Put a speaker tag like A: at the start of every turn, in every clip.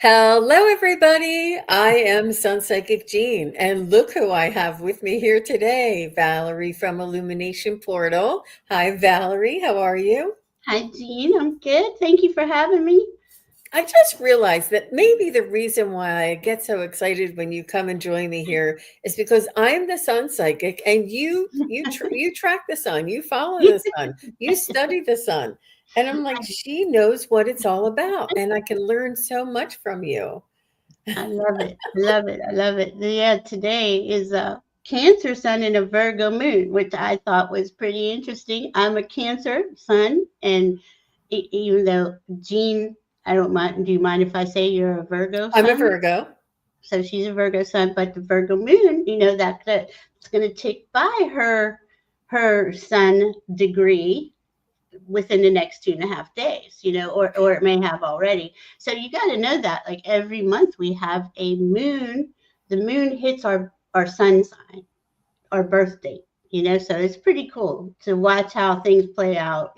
A: Hello, everybody. I am SUNPSYCHIC Jean, and look who I have with me here today, Valerie from Illumination Portal. Hi, Valerie. How are you?
B: Hi, Jean. I'm good. Thank you for having me.
A: I just realized that maybe the reason why I get so excited when you come and join me here is because I'm the sun psychic, and you track the sun, you follow the sun, you study the sun, and I'm like, she knows what it's all about, and I can learn so much from you.
B: I love it. I love it. I love it. Yeah, today is a Cancer sun and a Virgo moon, which I thought was pretty interesting. I'm a Cancer sun, and even though Jean, I don't mind. Do you mind if I say you're a Virgo
A: I'm a
B: sun?
A: Virgo.
B: So she's a Virgo sun, but the Virgo moon, it's going to tick by her sun degree within the next 2.5 days, or it may have already. So you got to know that like every month we have a moon. The moon hits our sun sign, our birth date. So it's pretty cool to watch how things play out.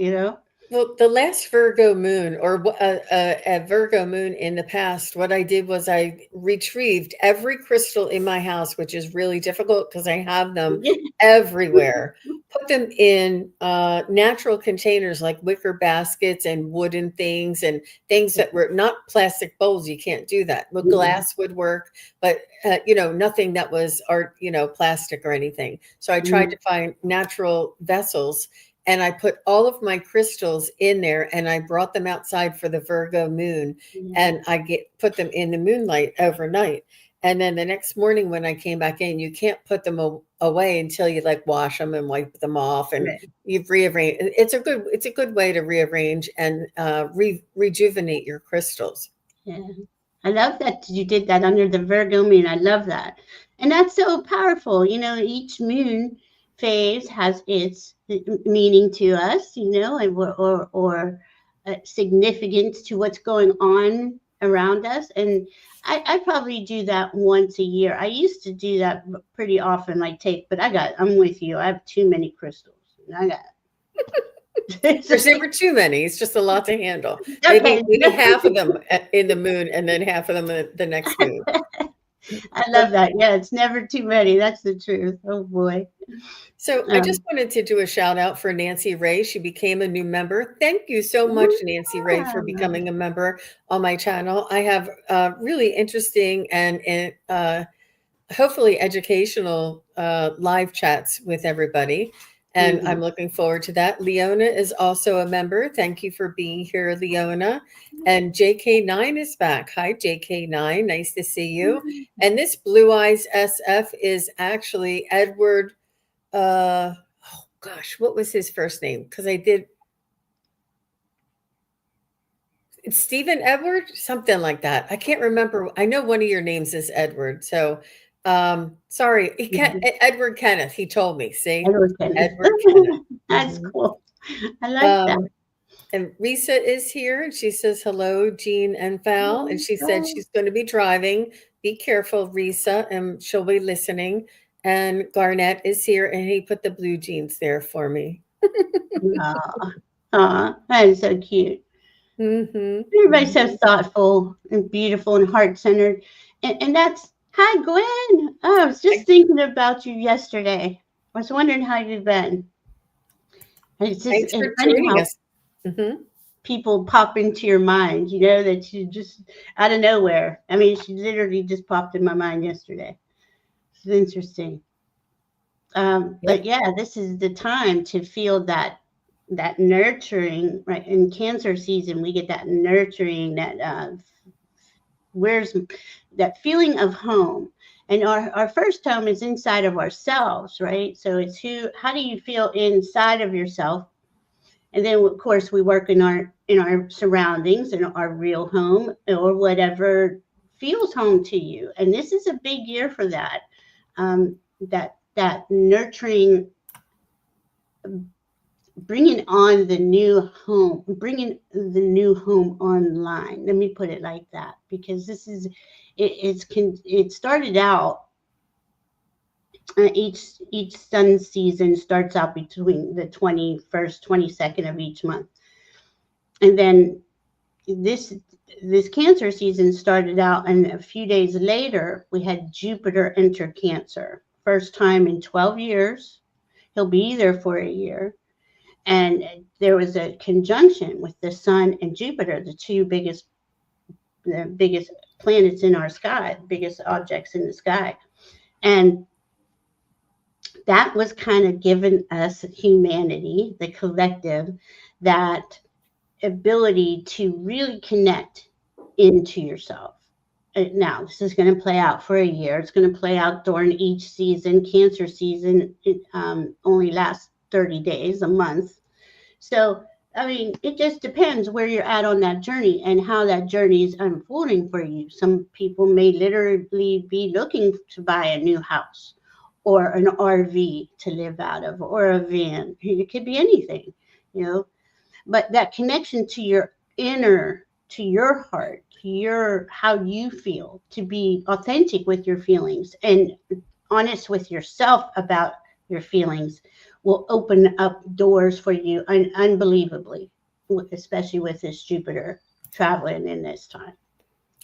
A: Well, the last Virgo moon, or a Virgo moon in the past, what I did was I retrieved every crystal in my house, which is really difficult because I have them everywhere. Put them in natural containers like wicker baskets and wooden things and things that were not plastic bowls. You can't do that. But glass would work, but nothing that was art, plastic or anything. So I tried to find natural vessels and I put all of my crystals in there and I brought them outside for the Virgo moon and I put them in the moonlight overnight. And then the next morning when I came back in, you can't put them away until you like wash them and wipe them off and
B: Right.
A: you've rearranged. It's a good way to rearrange and rejuvenate your crystals.
B: Yeah. I love that you did that under the Virgo moon. I love that. And that's so powerful. Each moon phase has its meaning to us, and or significance to what's going on around us. And I probably do that once a year. I used to do that pretty often, like take, but I'm with you. I have too many crystals. I got
A: There's never too many. It's just a lot to handle.
B: okay.
A: Maybe half of them in the moon and then half of them in the next moon.
B: I love that. Yeah, it's never too many. That's the truth. Oh boy.
A: So I just
B: Um,
A: wanted to do a shout out for Nancy Ray. She became a new member. Thank you so much, Nancy Ray, for
B: yeah.
A: becoming a member on my channel. I have really interesting and hopefully educational live chats with everybody. And I'm
B: Mhm.
A: looking forward to that. Leona is also a member. Thank you for being here, Leona. And JK9 is back. Hi, JK9. Nice to see you. And this Blue Eyes SF is actually Edward. Oh gosh, what was his first name? Because I did it's Stephen Edward, something like that. I can't remember. I know one of your names is Edward. So sorry,
B: Mhm.
A: Edward Kenneth, he told me.
B: I
A: See?
B: know Kenneth.
A: Edward Kenneth.
B: That's
A: Mhm.
B: cool. I like that.
A: Um, and Risa is here and she says hello, Jean and Val. And she said
B: Oh,
A: she's going to be driving. Be careful, Risa, and she'll be listening. And Garnett is here and he put the blue jeans there for me.
B: aw, that is so cute.
A: Hmm.
B: Everybody's so thoughtful and beautiful and heart centered. And that's, hi, Gwen. Oh, I was just thinking about you yesterday. I was wondering how you've been.
A: Thanks
B: It's
A: for
B: funny
A: joining
B: how
A: us. Hmm.
B: people pop into your mind, that you just out of nowhere. I mean, she literally just popped in my mind yesterday. It's interesting. But
A: Yep.
B: yeah, this is the time to feel that nurturing, right? In Cancer season, we get that nurturing, that where's that feeling of home. And our first home is inside of ourselves, right? So it's how do you feel inside of yourself? And then of course we work in our surroundings, in our real home or whatever feels home to you. And this is a big year for that. That nurturing, bringing the new home online. Let me put it like that, because this is it started out, each sun season starts out between the 21st, 22nd of each month, and then this Cancer season started out, and a few days later, we had Jupiter enter Cancer. First time in 12 years. He'll be there for a year. And there was a conjunction with the Sun and Jupiter, the biggest planets in our sky, biggest objects in the sky. And that was kind of giving us, humanity, the collective, that ability to really connect into yourself. Now, this is going to play out for a year. It's going to play out during each season. Cancer season only lasts 30 days, a month. So, I mean, it just depends where you're at on that journey and how that journey is unfolding for you. Some people may literally be looking to buy a new house or an RV to live out of, or a van. It could be anything, you know. But that connection to your inner, to your heart, to your how you feel, to be authentic with your feelings and honest with yourself about your feelings, will open up doors for you unbelievably, especially with this Jupiter traveling in this time.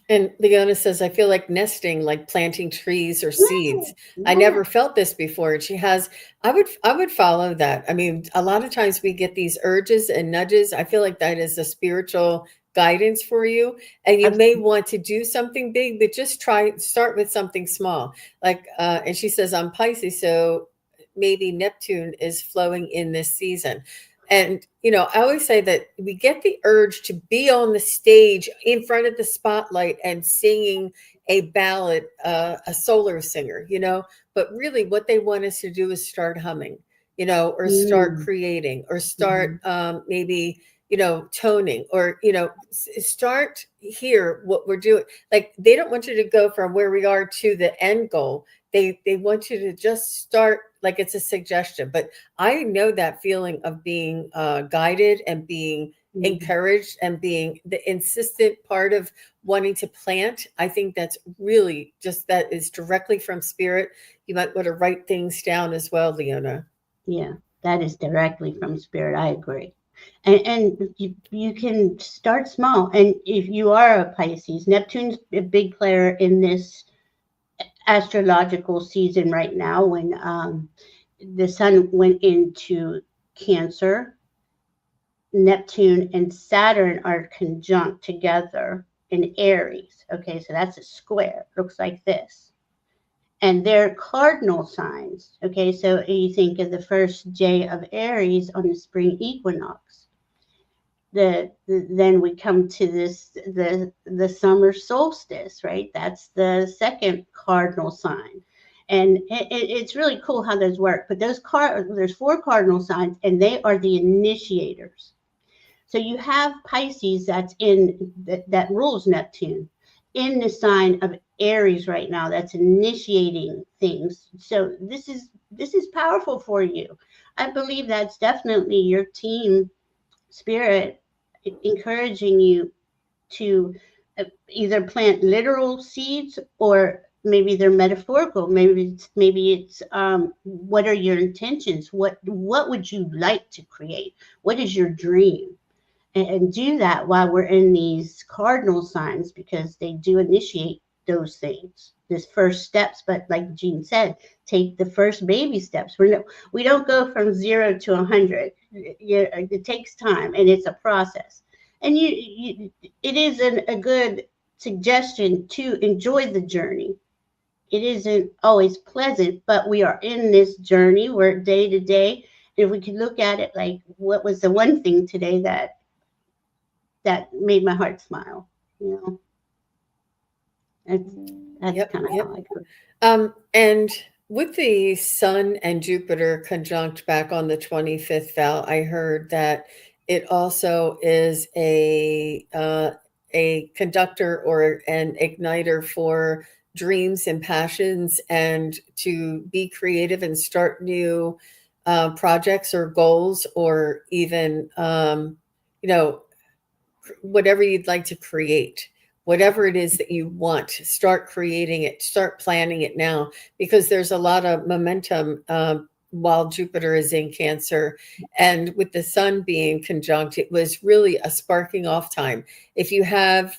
A: And Leona says, I feel like nesting, like planting trees or seeds. I
B: Yeah.
A: never felt this before. And she has, I would follow that. I mean, a lot of times we get these urges and nudges. I feel like that is a spiritual guidance for you. And you may want to do something big, but just start with something small. Like, and she says, I'm Pisces, so maybe Neptune is flowing in this season. And, you know, I always say that we get the urge to be on the stage in front of the spotlight and singing a ballad, a solar singer, you know, but really what they want us to do is start humming, you know, or start creating, or start maybe, you know, toning, or, you know, start here what we're doing. Like, they don't want you to go from where we are to the end goal. They want you to just start, like it's a suggestion. But I know that feeling of being guided and being encouraged and being the insistent part of wanting to plant. I think that's really just, that is directly from spirit. You might want to write things down as well, Leona.
B: Yeah, that is directly from spirit. I agree. And you can start small. And if you are a Pisces, Neptune's a big player in this astrological season right now, when the sun went into Cancer. Neptune and Saturn are conjunct together in Aries. Okay, so that's a square. Looks like this. And they're cardinal signs. Okay, so you think of the first day of Aries on the spring equinox. Then we come to the summer solstice, right? That's the second cardinal sign. And it's really cool how those work. But there's 4 cardinal signs, and they are the initiators. So you have Pisces that's in that rules Neptune in the sign of Aries right now, that's initiating things. So this is powerful for you. I believe that's definitely your team spirit encouraging you to either plant literal seeds, or maybe they're metaphorical. Maybe it's what are your intentions? What would you like to create? What is your dream? And do that while we're in these cardinal signs, because they do initiate those things, this first steps. But like Jean said, take the first baby steps. We don't go from 0 to 100. It takes time, and it's a process. And it is a good suggestion to enjoy the journey. It isn't always pleasant, but we are in this journey. We're day to day. If we could look at it like, what was the one thing today that made my heart smile, you know? That's kind of how I go.
A: And with the Sun and Jupiter conjunct back on the 25th, Val, I heard that it also is a conductor or an igniter for dreams and passions, and to be creative and start new projects or goals, or even you know, whatever you'd like to create, whatever it is that you want, start creating it, start planning it now, because there's a lot of momentum while Jupiter is in Cancer. And with the sun being conjunct, it was really a sparking off time. If you have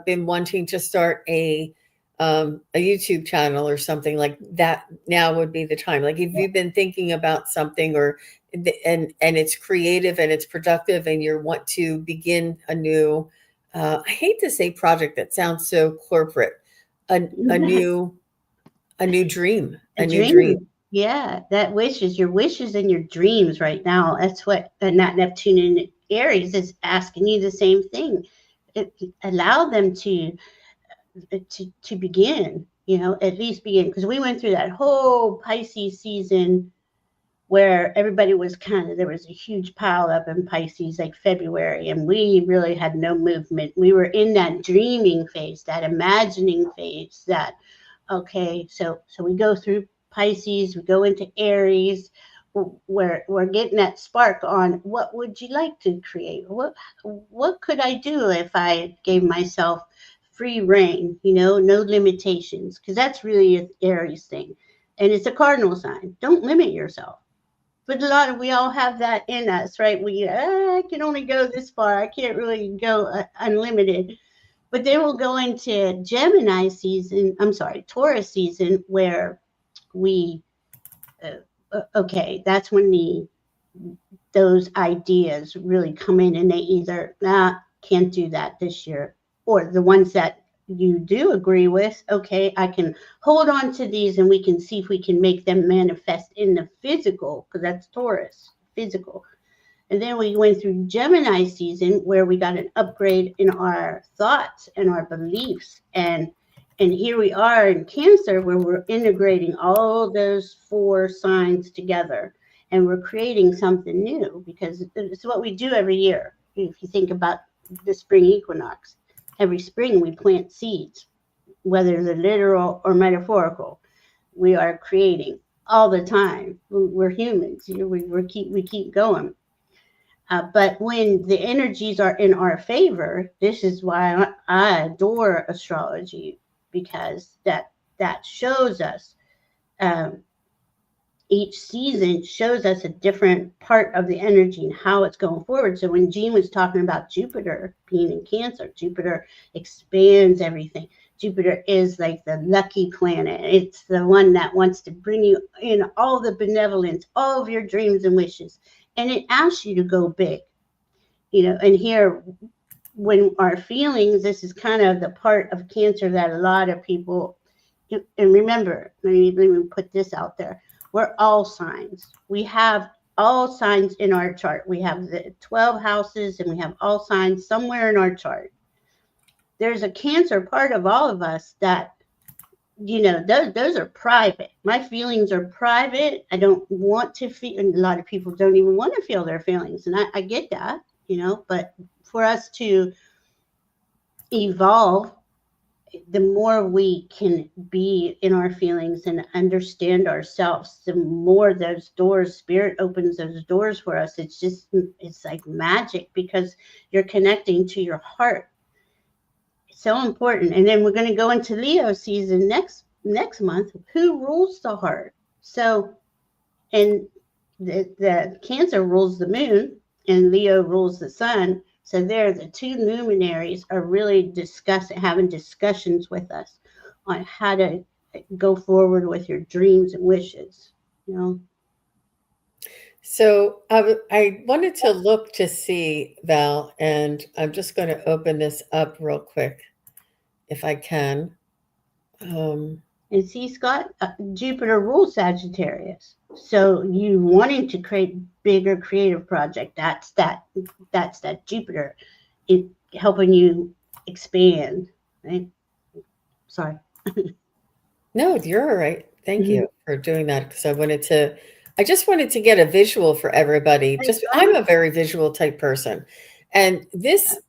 A: been wanting to start a YouTube channel or something like that, now would be the time. Like if you've been thinking about something, or and it's creative and it's productive, and you want to begin a new, I hate to say project, that sounds so corporate, a new dream,
B: A
A: a new dream.
B: dream. Yeah, that wishes, your wishes and your dreams right now. That's what, and that Neptune in Aries is asking you the same thing. Allow them to begin, at least begin. Because we went through that whole Pisces season where everybody was there was a huge pile up in Pisces, like February, and we really had no movement. We were in that dreaming phase, that imagining phase, that, okay, so we go through Pisces, we go into Aries, where we're getting that spark on what would you like to create? What could I do if I gave myself free reign, no limitations? Because that's really an Aries thing. And it's a cardinal sign. Don't limit yourself. But we all have that in us, right? I can only go this far. I can't really go unlimited. But then we'll go into Gemini season, Taurus season, where we, okay, that's when those ideas really come in, and they either, can't do that this year, or the ones that you do agree with, okay, I can hold on to these and we can see if we can make them manifest in the physical, because that's Taurus, physical. And then we went through Gemini season, where we got an upgrade in our thoughts and our beliefs. And here we are in Cancer, where we're integrating all those 4 signs together, and we're creating something new, because it's what we do every year. If you think about the spring equinox, every spring we plant seeds, whether they're literal or metaphorical. We are creating all the time. We're humans. We keep going. But when the energies are in our favor, this is why I adore astrology, because that shows us, each season shows us a different part of the energy and how it's going forward. So when Jean was talking about Jupiter being in Cancer, Jupiter expands everything. Jupiter is like the lucky planet. It's the one that wants to bring you in all the benevolence, all of your dreams and wishes. And it asks you to go big, and here, when our feelings, this is kind of the part of Cancer that a lot of people, and remember, let me put this out there. We're all signs. We have all signs in our chart. We have the 12 houses, and we have all signs somewhere in our chart. There's a Cancer part of all of us that, those are private. My feelings are private. I don't want to feel, and a lot of people don't even want to feel their feelings. And I get that, but for us to evolve, the more we can be in our feelings and understand ourselves, the more those doors, Spirit opens those doors for us. It's like magic, because you're connecting to your heart. It's so important. And then we're going to go into Leo season next month. Who rules the heart? So, and the Cancer rules the moon, and Leo rules the sun. So there, the 2 luminaries are really having discussions with us on how to go forward with your dreams and wishes.
A: So I wanted to look to see, Val, and I'm just going to open this up real quick, if I can.
B: And see, Scott, Jupiter rules Sagittarius. So you wanting to create bigger creative project, that's that Jupiter, it helping you expand, right? Sorry.
A: No, you're all right. Thank you for doing that, because I just wanted to get a visual for everybody. I'm a very visual type person. And this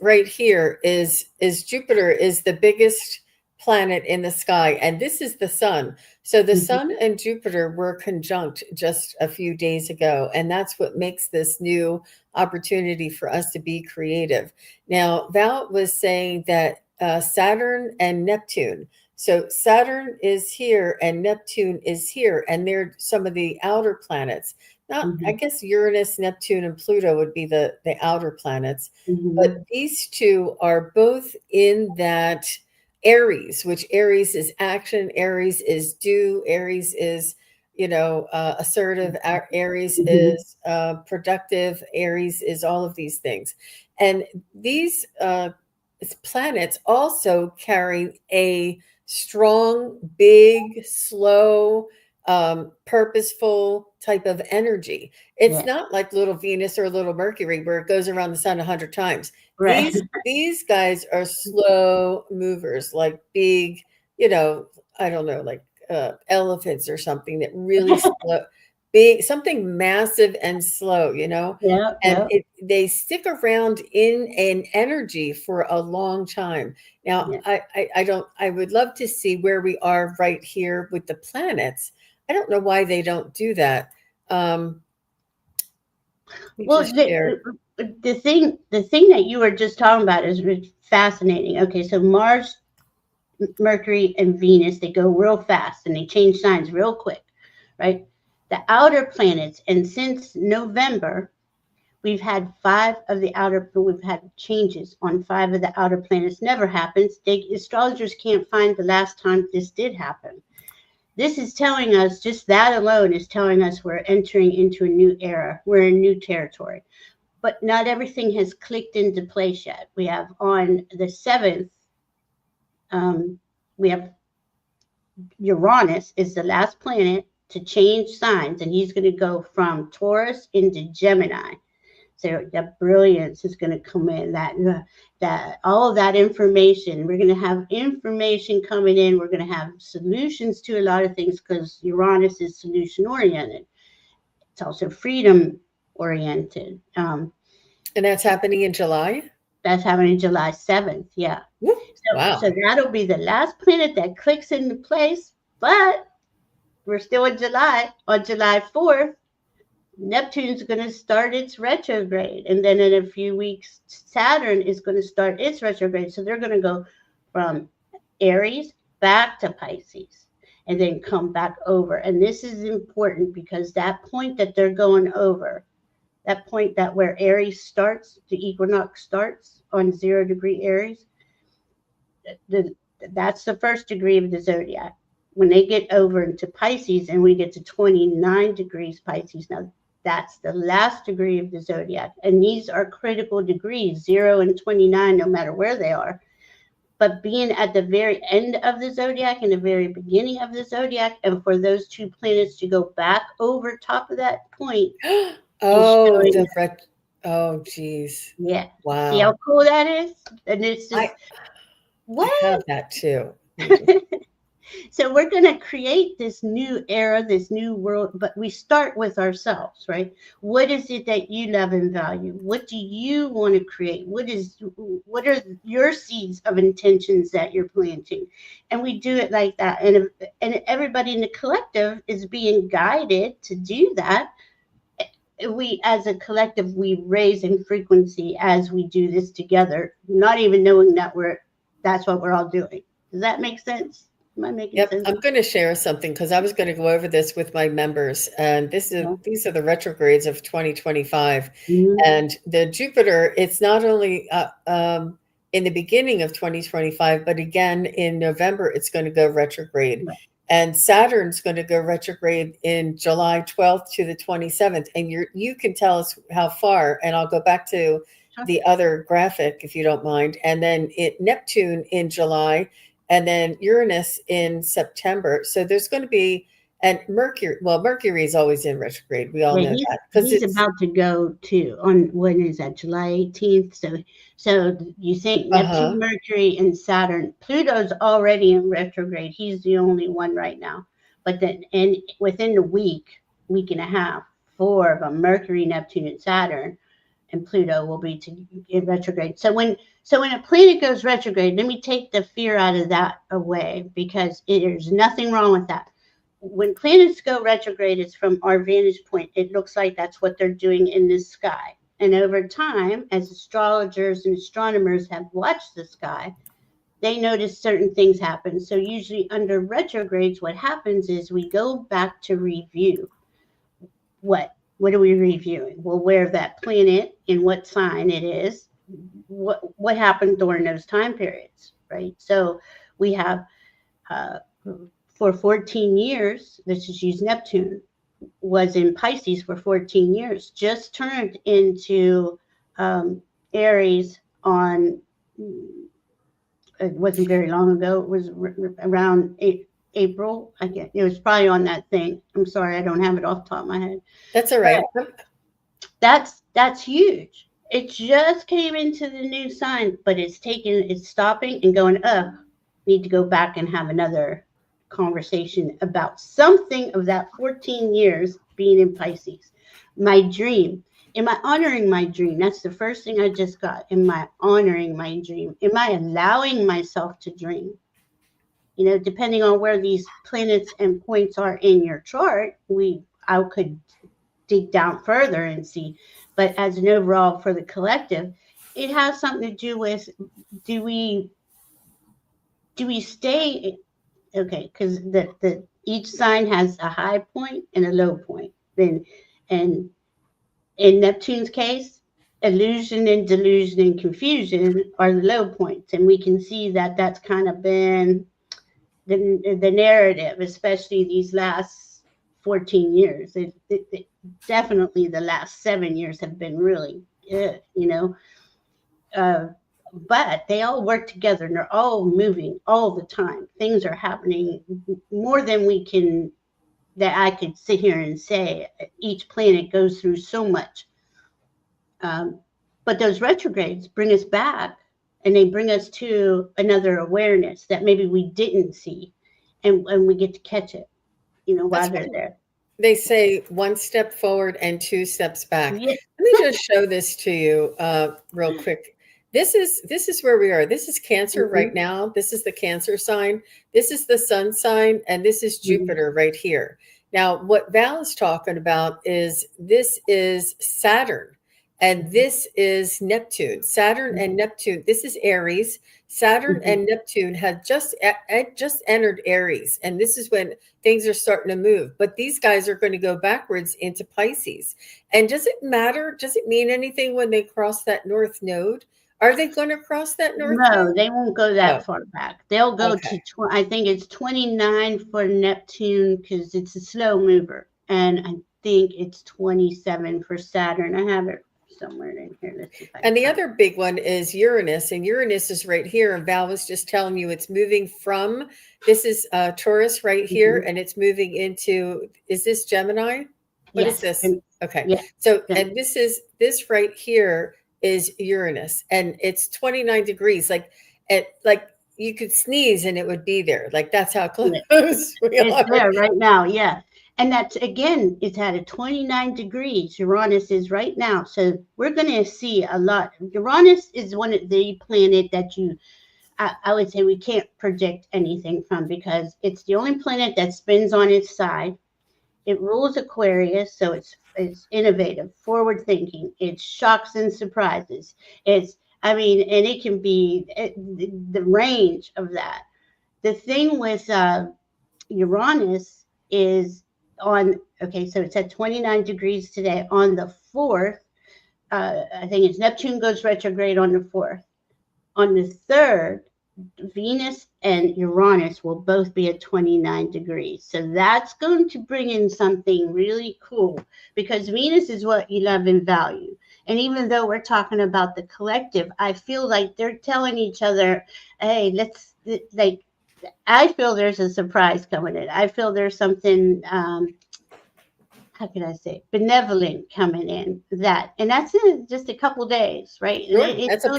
A: right here is Jupiter is the biggest planet in the sky, and this is the sun. So the sun and Jupiter were conjunct just a few days ago, and that's what makes this new opportunity for us to be creative. Now, Val was saying that Saturn and Neptune. So Saturn is here and Neptune is here, and they're some of the outer planets. Not, I
B: Mhm.
A: guess Uranus, Neptune, and Pluto would be the outer planets, but
B: Mhm.
A: these two are both in that Aries, which Aries is action, Aries is do, Aries is, assertive, Aries
B: Mhm.
A: is productive, Aries is all of these things. And these planets also carry a strong, big, slow, purposeful type of energy. It's
B: Yeah.
A: not like little Venus or little Mercury where it goes around the sun 100 times.
B: Right.
A: These guys are slow movers, like big, I don't know, like elephants or something that really slow, big, something massive and slow,
B: Yeah.
A: and
B: Yeah.
A: they stick around in an energy for a long time. Now,
B: Yeah.
A: I don't, I would love to see where we are right here with the planets. I don't know why they don't do that. Let me
B: Well,
A: just share.
B: the thing that you were just talking about is fascinating. Okay, so Mars, Mercury, and Venus, they go real fast and they change signs real quick, right? The outer planets, and since November, we've had changes on 5 of the outer planets. Never happens. Astrologers can't find the last time this did happen. This is telling us, just that alone is telling us we're entering into a new era. We're in new territory. But not everything has clicked into place yet. We have on the 7th, we have Uranus is the last planet to change signs, and he's going to go from Taurus into Gemini. So the brilliance is going to come in. That all of that information, we're going to have information coming in. We're going to have solutions to a lot of things because Uranus is solution oriented. It's also freedom oriented.
A: And that's happening in July.
B: That's happening July 7th. Yeah.
A: Woo,
B: So
A: wow.
B: that'll be the last planet that clicks into place. But we're still in July. On July 4th, Neptune's going to start its retrograde. And then in a few weeks, Saturn is going to start its retrograde. So they're going to go from Aries back to Pisces and then come back over. And this is important because that point that they're going over, that point that where Aries starts, the equinox starts on 0 degree Aries, the, that's the first degree of the zodiac. When they get over into Pisces and we get to 29 degrees Pisces, now that's the last degree of the zodiac. And these are critical degrees, 0 and 29, no matter where they are. But being at the very end of the zodiac and the very beginning of the zodiac, and for those 2 planets to go back over top of that point is
A: Oh,
B: showing,
A: oh, geez.
B: yeah. See how
A: Wow.
B: cool that is? And it's just,
A: I I
B: what?
A: have that too. Let me just,
B: So we're going to create this new era, this new world, but we start with ourselves, right? What is it that you love and value? What do you want to create? What are your seeds of intentions that you're planting? And we do it like that. And everybody in the collective is being guided to do that. We, as a collective, we raise in frequency as we do this together, not even knowing that that's what we're all doing. Does that make sense? Am I making
A: yep,
B: sense?
A: I'm going to share something because I was going to go over this with my members, and
B: Yeah.
A: these are the retrogrades of 2025,
B: Mhm.
A: and the Jupiter. It's not only in the beginning of 2025, but again in November it's going to go retrograde,
B: Right.
A: and Saturn's going to go retrograde in July 12th to the 27th, and you can tell us how far, and I'll go back to
B: Sure.
A: the other graphic if you don't mind, and then Neptune in July and then Uranus in September. So there's going to be, and Mercury, well, Mercury is always in retrograde. We all
B: Yeah,
A: know
B: he's
A: that because
B: he's
A: it's,
B: about to go to on when is that, July 18th? So you think Neptune,
A: uh-huh.
B: Mercury, and Saturn. Pluto's already in retrograde. He's the only one right now. But then and within the week and a half, 4 of them, Mercury, Neptune, and Saturn, and Pluto will be in retrograde. So when a planet goes retrograde, let me take the fear out of that away because there's nothing wrong with that. When planets go retrograde, it's from our vantage point. It looks like that's what they're doing in the sky. And over time, as astrologers and astronomers have watched the sky, they notice certain things happen. So usually under retrogrades, what happens is we go back to review. What are we reviewing? Well, where that planet and what sign it is, what happened during those time periods, right? So we have uh, for 14 years, let's just use Neptune, was in Pisces for 14 years, just turned into Aries on, it wasn't very long ago. It was around April. I guess it was probably on that thing. I'm sorry, I don't have it off the top of my head.
A: That's all right.
B: That's huge. It just came into the new sign, but it's stopping and going, need to go back and have another conversation about something of that 14 years being in Pisces. My dream. Am I honoring my dream? That's the first thing I just got. Am I honoring my dream? Am I allowing myself to dream? You know, depending on where these planets and points are in your chart, I could dig down further and see. But as an overall for the collective, it has something to do with, do we stay, okay, because the each sign has a high point and a low point. And in Neptune's case, illusion and delusion and confusion are the low points. And we can see that that's kind of been the narrative, especially these last 14 years. It definitely the last 7 years have been really good, you know. But they all work together and they're all moving all the time. Things are happening more than that I could sit here and say. Each planet goes through so much. But those retrogrades bring us back, and they bring us to another awareness that maybe we didn't see, and we get to catch it, you know, while they're there.
A: They say 1 step forward and 2 steps back.
B: Yeah.
A: Let me just show this to you real quick. This is where we are. This is Cancer right now. This is the Cancer sign. This is the Sun sign, and this is Jupiter right here. Now, what Val is talking about is this is Saturn, and this is Neptune. Saturn and Neptune. This is Aries. Saturn and Neptune have just entered Aries, and this is when things are starting to move. But these guys are going to go backwards into Pisces. And does it matter? Does it mean anything when they cross that North Node? Are they going to cross that North
B: No,
A: Node?
B: they won't go that far back. They'll go
A: Okay.
B: to, I think it's 29 for Neptune because it's a slow mover. And I think it's 27 for Saturn. I have it somewhere in here. Let's see if I
A: And the
B: can
A: other big one is Uranus, and Uranus is right here. And Val was just telling you it's moving from, this is Taurus right here, and it's moving into, is this Gemini? What is this? Okay.
B: Yeah.
A: So, and this right here is Uranus, and it's 29 degrees. Like you could sneeze and it would be there. Like that's how close we are.
B: It's there right now, yeah. And that's, again, it's at a 29 degrees. Uranus is right now. So we're going to see a lot. Uranus is one of the planet that I would say we can't predict anything from, because it's the only planet that spins on its side. It rules Aquarius, so it's innovative, forward thinking. It's shocks and surprises. And it can be the range of that. The thing with Uranus is so it's at 29 degrees today. On the 4th, I think it's Neptune goes retrograde on the 4th. On the 3rd, Venus and Uranus will both be at 29 degrees. So that's going to bring in something really cool, because Venus is what you love and value. And even though we're talking about the collective, I feel like they're telling each other, hey, I feel there's a surprise coming in. I feel there's something, how can I say, benevolent coming in. And that's in just a couple days, right?
A: Sure. That's a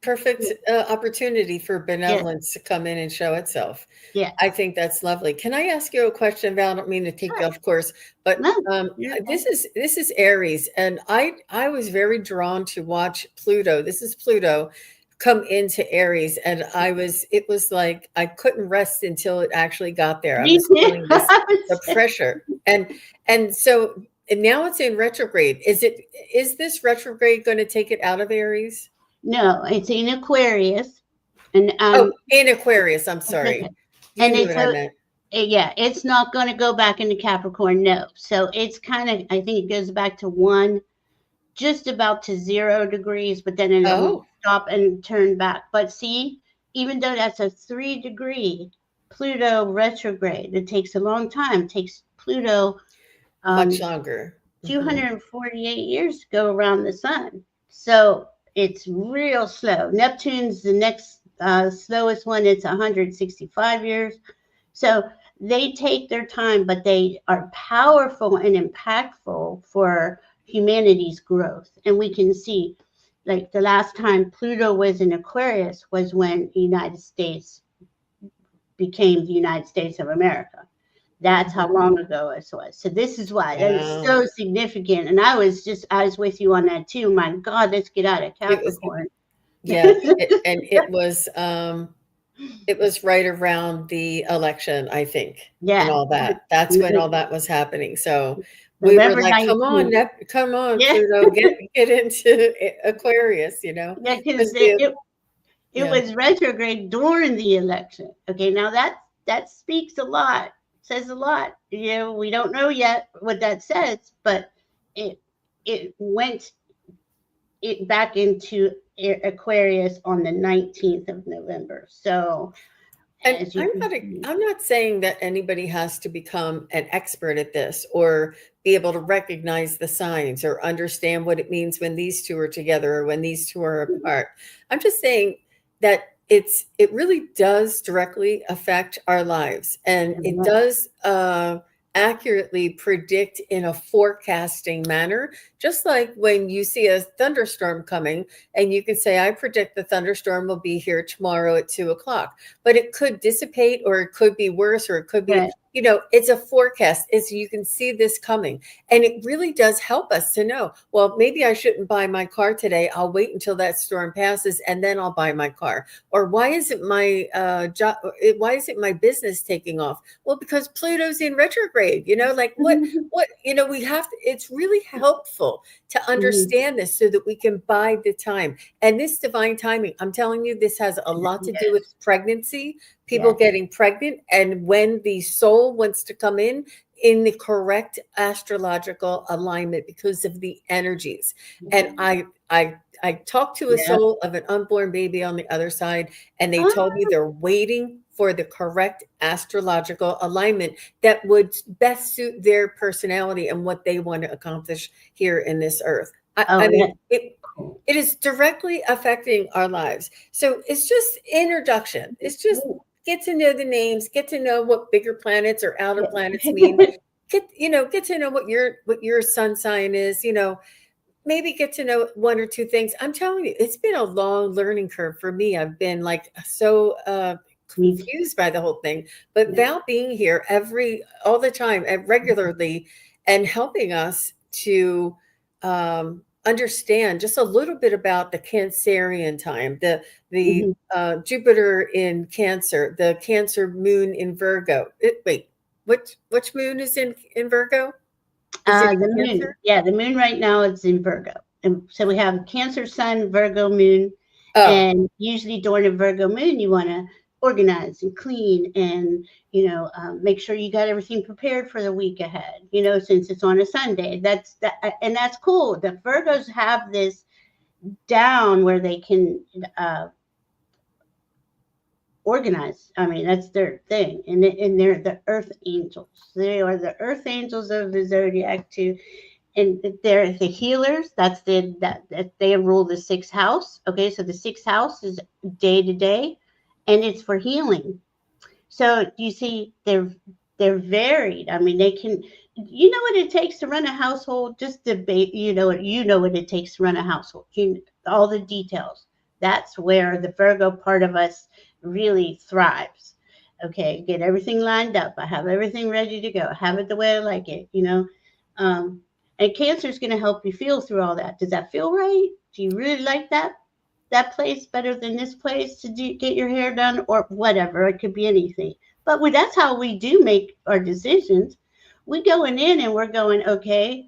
A: perfect opportunity for benevolence to come in and show itself.
B: Yeah.
A: I think that's lovely. Can I ask you a question, Val? I don't mean to take you off course, but this is Aries, and I was very drawn to watch Pluto. This is Pluto come into Aries, and it was like I couldn't rest until it actually got there. I was feeling the pressure, and now it's in retrograde. Is this retrograde going to take it out of Aries?
B: No, it's in Aquarius, And
A: Oh, in Aquarius. I'm
B: it's
A: sorry.
B: okay.
A: You
B: And
A: knew
B: it's
A: what I
B: so
A: meant.
B: yeah, it's not going to go back into Capricorn, no. So it's kind of, I think it goes back to one, just about to 0 degrees, but then it will
A: Oh,
B: stop and turn back. But see, even though that's a 3 degree Pluto retrograde, it takes a long time. It takes Pluto
A: much
B: um,
A: longer.
B: 248 years to go around the sun. So it's real slow. Neptune's the next slowest one. It's 165 years. So they take their time, but they are powerful and impactful for humanity's growth. And we can see, like the last time Pluto was in Aquarius was when the United States became the United States of America. That's how long ago it was. So this is why that is
A: Wow.
B: so significant. And I was with you on that too. My God, let's get out of
A: It was,
B: Capricorn.
A: yeah, and it was right around the election, I think, and
B: Yeah,
A: all that. That's when all that was happening. So we were
B: November
A: like,
B: '19th.
A: Come on,
B: Yeah,
A: Pluto, get into Aquarius,
B: yeah,
A: because
B: because
A: the
B: it
A: yeah.
B: was retrograde during the election. Okay, now that speaks a lot, says a lot. You know, we don't know yet what that says, but it it went it back into Aquarius on the 19th of November. So
A: And
B: as you can see,
A: I'm not saying that anybody has to become an expert at this or be able to recognize the signs or understand what it means when these two are together or when these two are apart. I'm just saying that it really does directly affect our lives, and it does accurately predict in a forecasting manner, just like when you see a thunderstorm coming and you can say, I predict the thunderstorm will be here tomorrow at 2 o'clock, but it could dissipate or it could be worse or it could be,
B: right.
A: it's a forecast. It's you can see this coming. And it really does help us to know, well, maybe I shouldn't buy my car today. I'll wait until that storm passes and then I'll buy my car. Or why isn't my job, why isn't my business taking off? Well, because Pluto's in retrograde, like we have to, it's really helpful to
B: Mhm.
A: understand this so that we can bide the time. And this divine timing, I'm telling you, this has a lot to do with
B: Yes,
A: pregnancy, people
B: yes.
A: getting pregnant, and when the soul wants to come in the correct astrological alignment because of the energies. And I talked to a
B: Yeah.
A: soul of an unborn baby on the other side, and they
B: Ah,
A: told me they're waiting for the correct astrological alignment that would best suit their personality and what they want to accomplish here in this earth. I
B: oh,
A: mean,
B: that's cool.
A: it is directly affecting our lives. So it's just introduction. It's just get to know the names, get to know what bigger planets or outer planets mean.
B: Yeah.
A: Get to know what your sun sign is, maybe get to know one or two things. I'm telling you, it's been a long learning curve for me. I've been like so
B: Me too.
A: confused by the whole thing. But
B: Yeah.
A: Val being here all the time and regularly and helping us to understand just a little bit about the Cancerian time, the
B: Mhm.
A: Jupiter in Cancer, the Cancer moon in Virgo. Wait, which moon is in Virgo? Is it
B: The
A: in
B: moon,
A: Cancer?
B: yeah, the moon right now is in Virgo, and so we have Cancer Sun, Virgo Moon,
A: Oh,
B: and usually during a Virgo moon, you want to organize and clean, and make sure you got everything prepared for the week ahead. Since it's on a Sunday, and that's cool. The Virgos have this down where they can organize. I mean, that's their thing, and they're the Earth Angels. They are the Earth Angels of the zodiac too, and they're the healers. That they rule the sixth house. Okay, so the sixth house is day to day, and it's for healing. So you see, they're varied. I mean, they can. You know what it takes to run a household? Just debate. You know what it takes to run a household. All the details. That's where the Virgo part of us really thrives. Okay, get everything lined up. I have everything ready to go. Have it the way I like it. Um, and Cancer is going to help you feel through all that. Does that feel right? Do you really like that place better than this place to get your hair done or whatever? It could be anything. But that's how we do make our decisions. We going in and we're going, okay,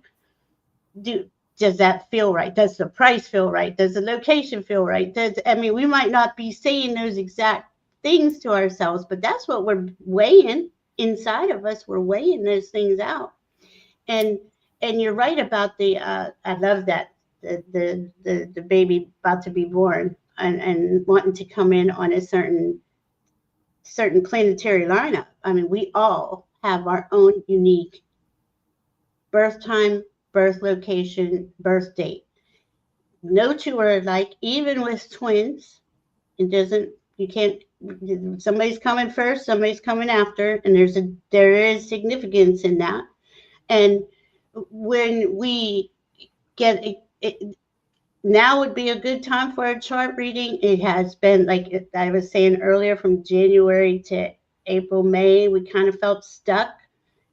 B: do does that feel right? Does the price feel right? Does the location feel right? We might not be saying those exact things to ourselves, but that's what we're weighing inside of us. We're weighing those things out. And you're right about the I love that the baby about to be born and wanting to come in on a certain planetary lineup. I mean, we all have our own unique birth time, birth location, birth date. No two are alike, even with twins. It doesn't, you can't, somebody's coming first, somebody's coming after, and there is significance in that. And when we get it, now would be a good time for a chart reading. It has been, like I was saying earlier, from January to April, May, we kind of felt stuck.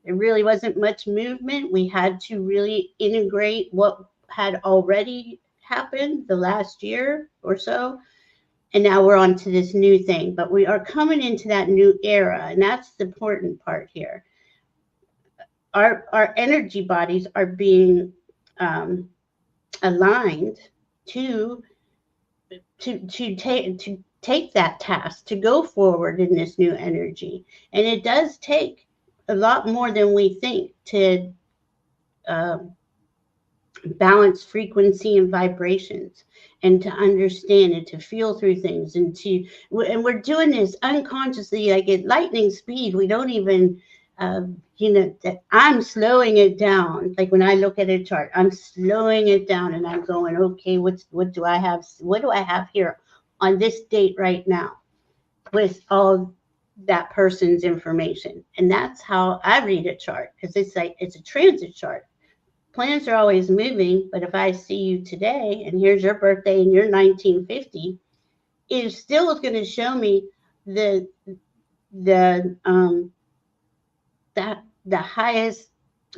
B: There really wasn't much movement. We had to really integrate what had already happened the last year or so. And now we're on to this new thing. But we are coming into that new era, and that's the important part here. Our energy bodies are being aligned to take that task, to go forward in this new energy. And it does take a lot more than we think to balance frequency and vibrations, and to understand and to feel through things, and we're doing this unconsciously, like at lightning speed. We don't even that I'm slowing it down. Like when I look at a chart, I'm slowing it down and I'm going, okay, what do I have here on this date right now with all that person's information? And that's how I read a chart, because it's a transit chart. Planets are always moving, but if I see you today and here's your birthday and you're 1950, it still is going to show me the highest,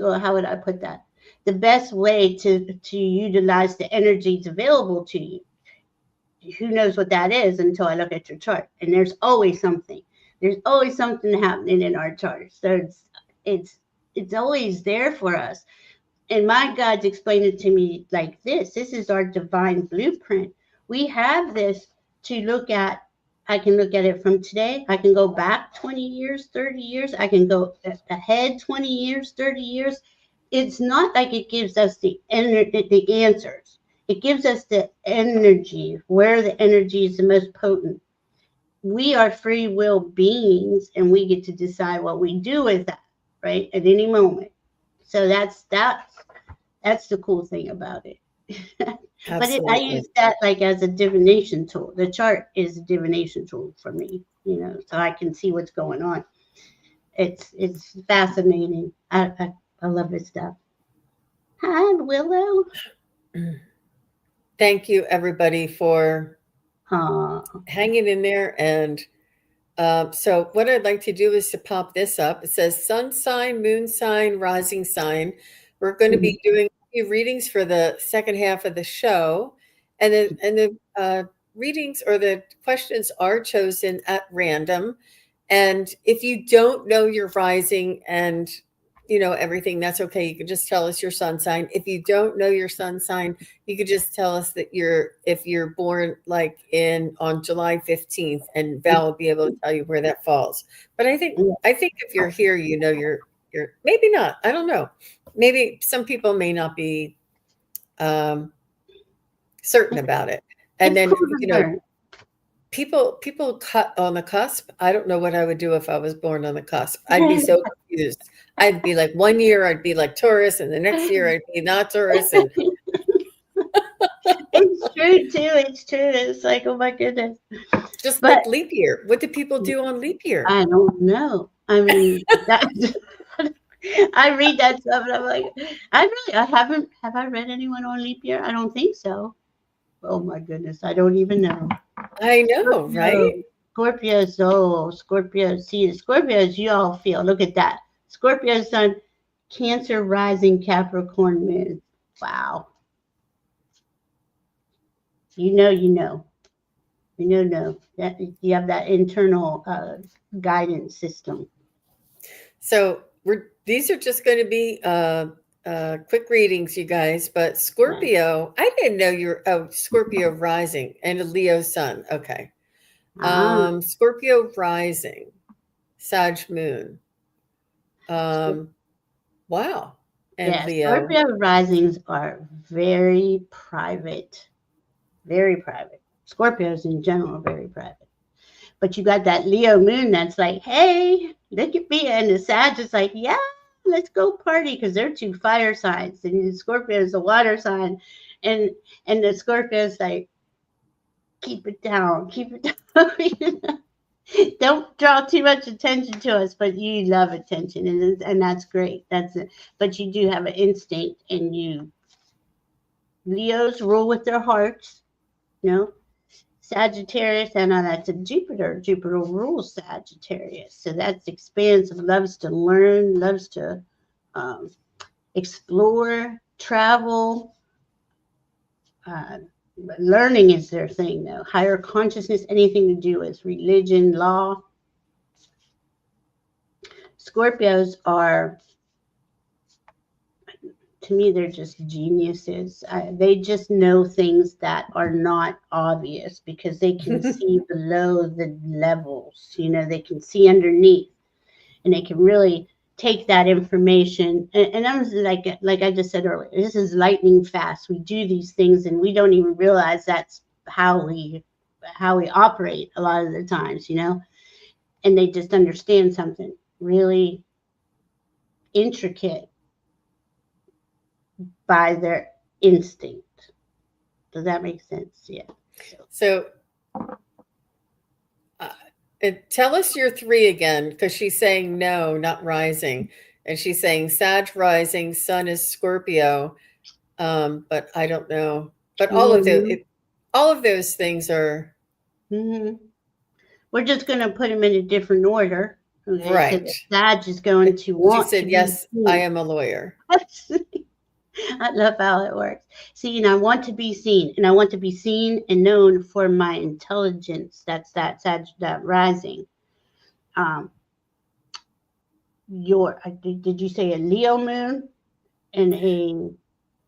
B: or how would I put that? The best way to utilize the energies available to you. Who knows what that is until I look at your chart? And there's always something. There's always something happening in our charts. So it's always there for us. And my guides explained it to me like this. This is our divine blueprint. We have this to look at. I can look at it from today. I can go back 20 years, 30 years. I can go ahead 20 years, 30 years. It's not like it gives us the answers. It gives us the energy, where the energy is the most potent. We are free will beings, and we get to decide what we do with that, right, at any moment. So that's the cool thing about it. But I use that like as a divination tool. The chart is a divination tool for me, so I can see what's going on. It's fascinating. I love this stuff. Hi, Willow.
A: Thank you, everybody, for hanging in there. And so what I'd like to do is to pop this up. It says sun sign, moon sign, rising sign. We're going to be doing readings for the second half of the show, and the readings or the questions are chosen at random. And if you don't know your rising and everything, that's okay. You can just tell us your sun sign. If you don't know your sun sign, you could just tell us that if you're born like on July 15th, and Val will be able to tell you where that falls. But I think if you're here, you're maybe not. I don't know. Maybe some people may not be certain about it. And then, people cut on the cusp. I don't know what I would do if I was born on the cusp. I'd be so confused. I'd be like, one year I'd be like Taurus, and the next year I'd be not Taurus. And
B: it's true too. It's true. It's like, oh my goodness.
A: Like leap year. What do people do on leap year?
B: I don't know. I mean, I read that stuff and I'm like, have I read anyone on leap year? I don't think so. Oh my goodness, I don't even know.
A: I know, right?
B: Scorpios, Scorpios, you all feel. Look at that. Scorpio sun, Cancer rising, Capricorn moon. Wow. You know. That you have that internal guidance system.
A: So these are just going to be quick readings, you guys, but
B: Right.
A: Scorpio, I didn't know you're, oh, Scorpio rising and a Leo sun. Okay.
B: Ah,
A: Scorpio rising, Sag moon.
B: Scor-
A: Um, wow. And
B: yeah,
A: Leo.
B: Scorpio risings are very private, very private. Scorpios in general are very private. But you got that Leo moon that's like, hey, look at me. And the Sag is like, yeah, let's go party because they're two fire signs. And the Scorpio is a water sign. And the Scorpio is like, keep it down, keep it down. Don't draw too much attention to us, but you love attention, and that's great. That's it. But you do have an instinct, and you Leos rule with their hearts. You know, Sagittarius, and that's a Jupiter. Jupiter rules Sagittarius, so that's expansive. Loves to learn, loves to um, explore, travel. Uh, Learning is their thing, though. Higher consciousness, anything to do with religion, law. Scorpios are, to me, they're just geniuses. They just know things that are not obvious because they can see below the levels. You know, they can see underneath, and they can really take that information. And I'm like I just said earlier, this is lightning fast. We do these things, and we don't even realize that's how we operate a lot of the times. You know, and they just understand something really intricate by their instinct. Does that make sense? Yeah.
A: So uh, tell us your three again, because she's saying no, not rising. And she's saying Sag rising, Sun is Scorpio. But I don't know. But
B: Mm-hmm.
A: all of those things are
B: Mm-hmm. We're just going to put them in a different order, okay?
A: right.
B: Because Sag is going to
A: She
B: want to
A: said,
B: be
A: yes, I
B: seen.
A: am a lawyer.
B: I love how it works. See, and I want to be seen, and I want to be seen and known for my intelligence. That's that Sag, that rising. Um, did you say a Leo moon and a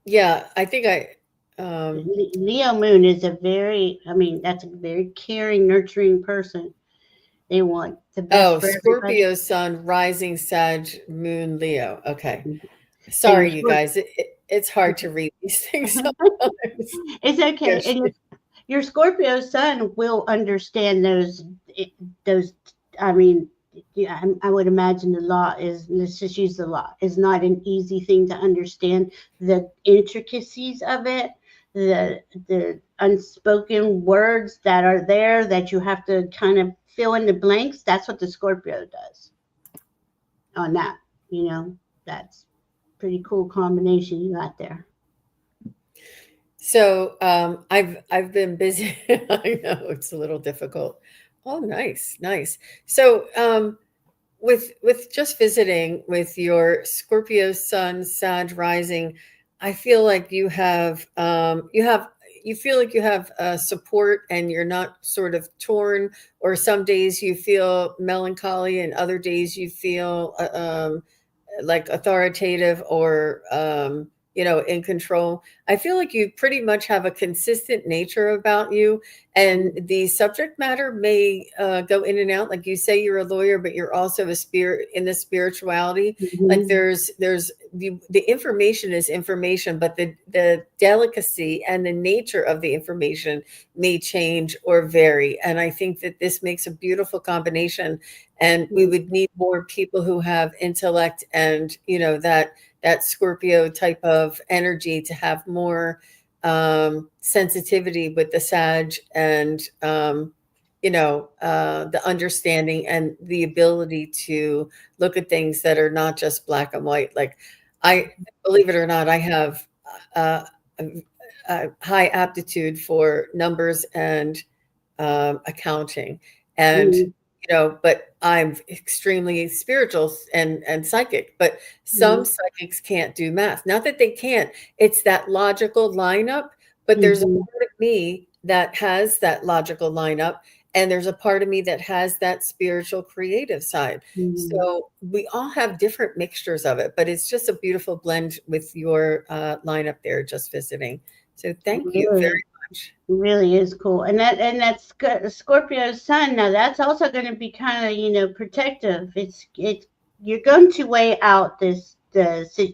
A: Yeah, I think um,
B: Leo moon is a very, I mean, that's a very caring, nurturing person. They want the best
A: oh,
B: for everybody.
A: Scorpio sun, rising Sag, moon, Leo. Okay.
B: So your
A: Sorry, you guys. It's hard to read these things sometimes.
B: it's okay.
A: Yes.
B: And your Scorpio sun will understand those. I mean, yeah, I would imagine the law is. Let's just use the law. Is not an easy thing to understand the intricacies of it, the unspoken words that are there that you have to kind of fill in the blanks. That's what the Scorpio does on that. You know, that's pretty cool combination you got there.
A: So I've been busy. I know it's a little difficult. Oh, nice, nice. So with just visiting with your Scorpio sun, Sag rising, I feel like you feel like you have support and you're not sort of torn. Or some days you feel melancholy, and other days you feel like authoritative or in control. I feel like you pretty much have a consistent nature about you, and the subject matter may go in and out. Like you say, you're a lawyer, but you're also a spirit in the spirituality. Like
B: Mm-hmm.
A: the information is information, but the delicacy and the nature of the information may change or vary. And I think that this makes a beautiful combination, and we would need more people who have intellect and that Scorpio type of energy to have more sensitivity with the Sag, and the understanding and the ability to look at things that are not just black and white. Like, I believe it or not, I have uh, a high aptitude for numbers and accounting, and
B: Mm-hmm.
A: but I'm extremely spiritual and psychic. But some
B: Mm-hmm.
A: psychics can't do math. Not that they can't, it's that logical lineup. But there's a
B: Mm-hmm.
A: part of me that has that logical lineup, and there's a part of me that has that spiritual creative side.
B: Mm,
A: So we all have different mixtures of it, but it's just a beautiful blend with your lineup there, just visiting. So thank you
B: really,
A: very much.
B: really is cool. And that's Scorpio sun. Now that's also going to be kind of, protective. It's you're going to weigh out the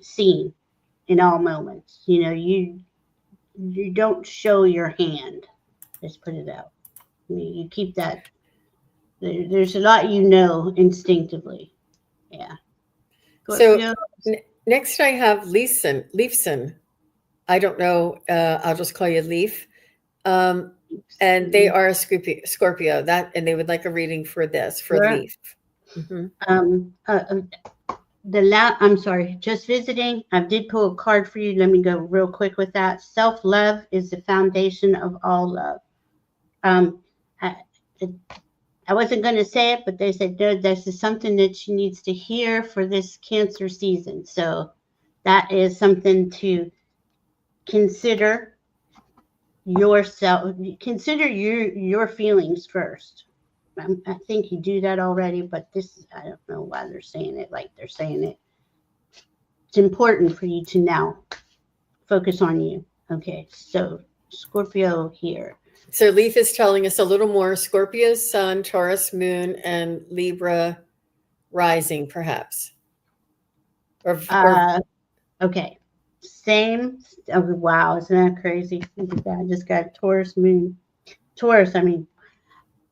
B: scene in all moments. You don't show your hand. Let's put it out. You keep that. There's a lot instinctively. Yeah.
A: So
B: Scorpio.
A: next I have Leafson. I don't know. I'll just call you Leaf. Um, and they are a Scorpio. That, and they would like a reading for this for
B: Sure.
A: Leaf. Hmm.
B: Um, uh, uh, I'm sorry, just visiting. I did pull a card for you. Let me go real quick with that. Self-love is the foundation of all love. Um, I, I wasn't going to say it, but they said, no, this is something that she needs to hear for this Cancer season. So that is something to consider yourself. Consider your feelings first. I think you do that already, but I don't know why they're saying it like they're saying it. It's important for you to now focus on you. Okay, so Scorpio here.
A: So Leaf is telling us a little more Scorpio Sun, Taurus Moon, and Libra rising, perhaps. Or
B: Okay, same. Oh, wow, isn't that crazy? Look at that. I just got Taurus Moon. Taurus. I mean,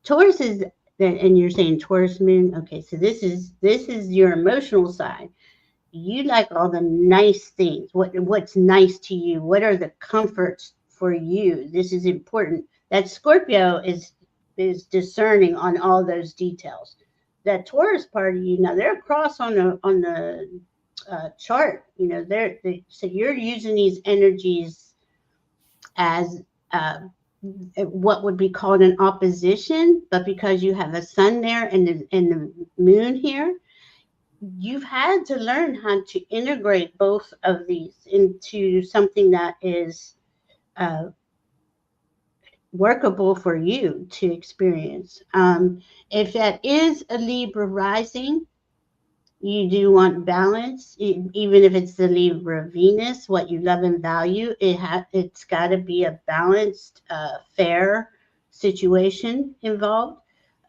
B: Taurus is, and you're saying Taurus Moon. Okay, so this is your emotional side. You like all the nice things. What's nice to you? What are the comforts for you? This is important. That Scorpio is discerning on all those details. That Taurus part of you, now they're across on the chart. So you're using these energies as what would be called an opposition, but because you have a sun there and the moon here, you've had to learn how to integrate both of these into something that is uh, workable for you to experience. If that is a Libra rising, you do want balance, even if it's the Libra Venus, what you love and value. It's got to be a balanced, fair situation involved.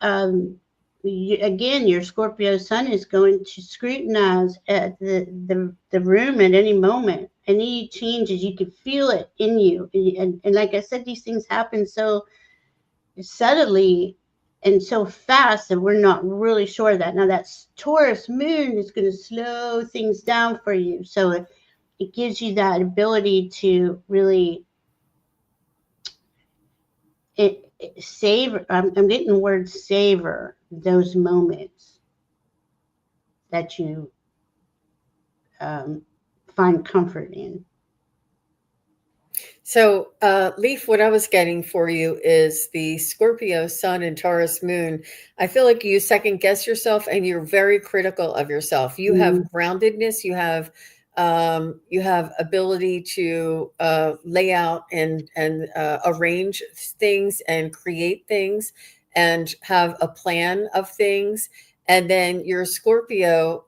B: Um, again, your Scorpio Sun is going to scrutinize at the room at any moment. Any changes, you can feel it in you. And like I said, these things happen so subtly and so fast that we're not really sure of that. Now, that Taurus moon is going to slow things down for you. So it gives you that ability to really savor. I'm getting the word savor those moments that you find comfort in.
A: so, Leaf, what I was getting for you is the Scorpio Sun and Taurus Moon. I feel like you second guess yourself, and you're very critical of yourself. You have
B: Mm,
A: groundedness. You have ability to lay out and arrange things and create things, and have a plan of things. And then your Scorpio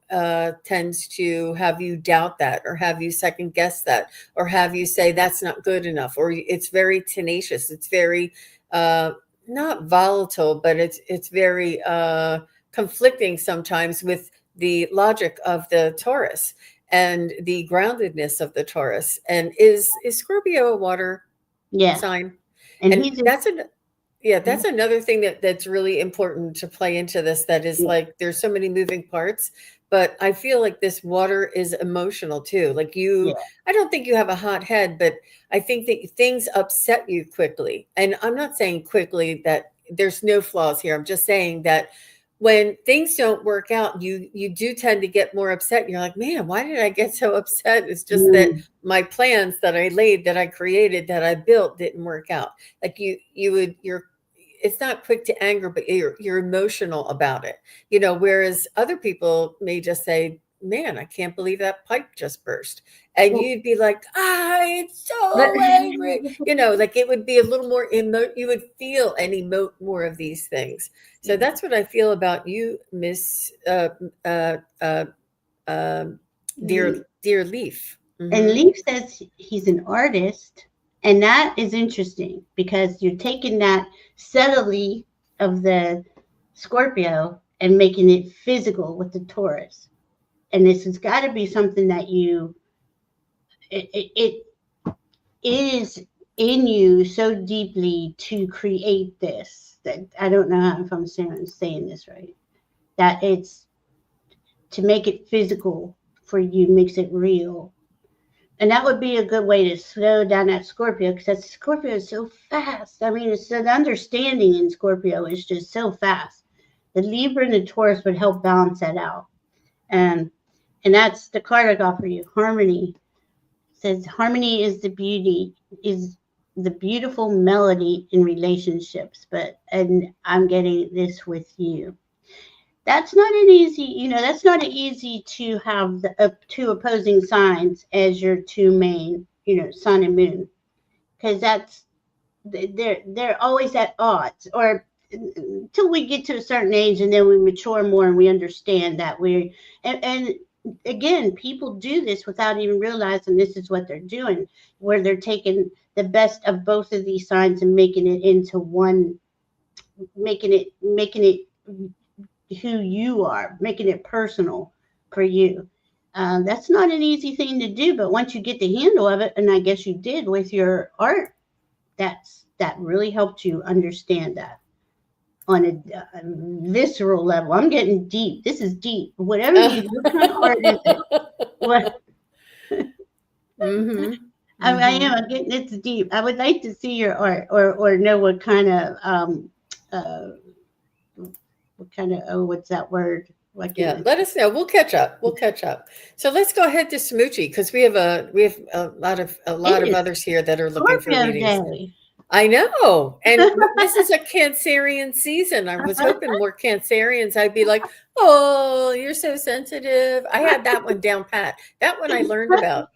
A: tends to have you doubt that, or have you second guess that, or have you say that's not good enough, or it's very tenacious. It's very uh, not volatile, but it's very conflicting sometimes with the logic of the Taurus and the groundedness of the Taurus. And is Scorpio a water
B: yes,
A: sign?
B: and
A: And
B: he's
A: that's an yeah, that's another thing that's really important to play into this. That is,
B: yeah,
A: like, there's so many moving parts, but I feel like this water is emotional too. Like,
B: yeah,
A: I don't think you have a hot head, but I think that things upset you quickly. And I'm not saying quickly that there's no flaws here. I'm just saying that when things don't work out, you do tend to get more upset. You're like, man, why did I get so upset? It's just that
B: mm,
A: my plans that I laid, that I created, that I built didn't work out. Like, you're it's not quick to anger, but you're emotional about it. Whereas other people may just say, man, I can't believe that pipe just burst. And
B: Well,
A: you'd be like, it's
B: but
A: so angry. Like it would be a little more you would feel and emote more of these things. So that's what I feel about you, Miss uh, uh, um,
B: Leaf.
A: Dear Leaf.
B: And
A: Hmm.
B: Leaf says he's an artist, and that is interesting because you're taking that subtlety of the Scorpio and making it physical with the Taurus. And this has got to be something that it is in you so deeply to create this that I don't know if I'm saying this right. That it's to make it physical for you makes it real. And that would be a good way to slow down that Scorpio because that Scorpio is so fast. I mean, it's the understanding in Scorpio is just so fast. The Libra and the Taurus would help balance that out. And and that's the card I got for you. Harmony it says harmony is the beautiful melody in relationships. And I'm getting this with you. That's not an easy, that's not easy to have the two opposing signs as your two main, sun and moon, because they're always at odds, or until we get to a certain age and then we mature more and we understand that and again, people do this without even realizing this is what they're doing, where they're taking the best of both of these signs and making it into one, making it who you are, making it personal for you. That's not an easy thing to do, but once you get the handle of it, and I guess you did with your art, that really helped you understand that on a visceral level. I'm getting deep. This is deep. Whatever what kind of art is it? What
A: Hmm.
B: I
A: Hmm.
B: am. I'm getting it's deep. I would like to see your art, or know uh, what kind of what's that word? Why can't
A: Yeah,
B: I
A: let us know. We'll catch up. We'll catch up. So let's go ahead to Smoochie because we have a
B: It
A: lot of
B: is
A: others here that are looking for
B: Scorpio
A: readings.
B: day.
A: I know. And this is a Cancerian season. I was hoping more Cancerians. I'd be like, oh, you're so sensitive. I had that one down pat. That one I learned about.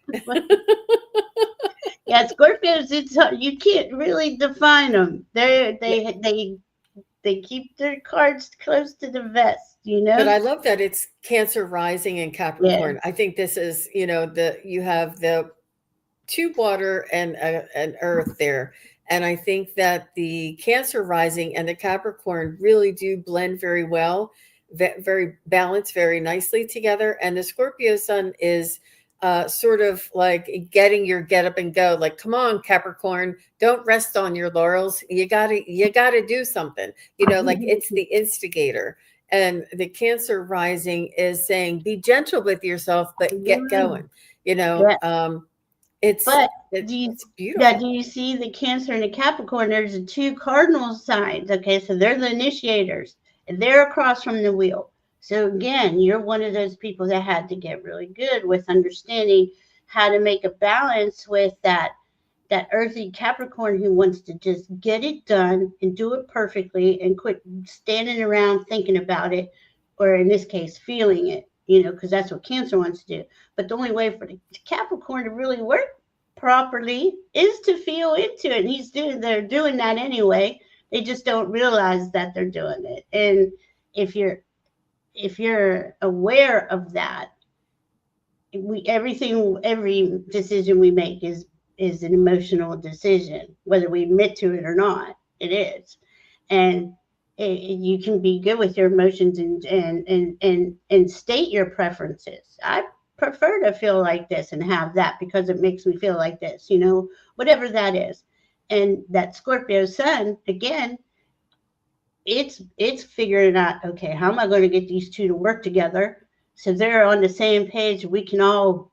B: Yeah, Scorpios. It's you can't really define them.
A: Yeah.
B: They keep their cards close to the vest.
A: But I love that it's Cancer rising in
B: Yeah.
A: Capricorn. I think this is, you have the two water and an earth there. And I think that the Cancer rising and the Capricorn really do blend very well, very balanced, very nicely together. And the Scorpio sun is sort of like getting your get up and go. Like, come on, Capricorn, don't rest on your laurels. You gotta do something. Like it's the instigator. And the Cancer rising is saying, be gentle with yourself, but get going. You know,
B: Yeah.
A: um, it's
B: But
A: it,
B: do you
A: it's
B: now do
A: beautiful.
B: you see the Cancer and the Capricorn? There's the two cardinal signs. Okay, so they're the initiators, and they're across from the wheel. So again, you're one of those people that had to get really good with understanding how to make a balance with that earthy Capricorn who wants to just get it done and do it perfectly and quit standing around thinking about it, or in this case, feeling it, because that's what Cancer wants to do. But the only way for the Capricorn to really work properly is to feel into it. And they're doing that anyway. They just don't realize that they're doing it. And if you're if you're aware of that, every decision we make is an emotional decision, whether we admit to it or not. It is, and you can be good with your emotions and state your preferences. I prefer to feel like this and have that because it makes me feel like this. Whatever that is, and that Scorpio sun again. It's figuring out, okay, how am I going to get these two to work together so they're on the same page, we can all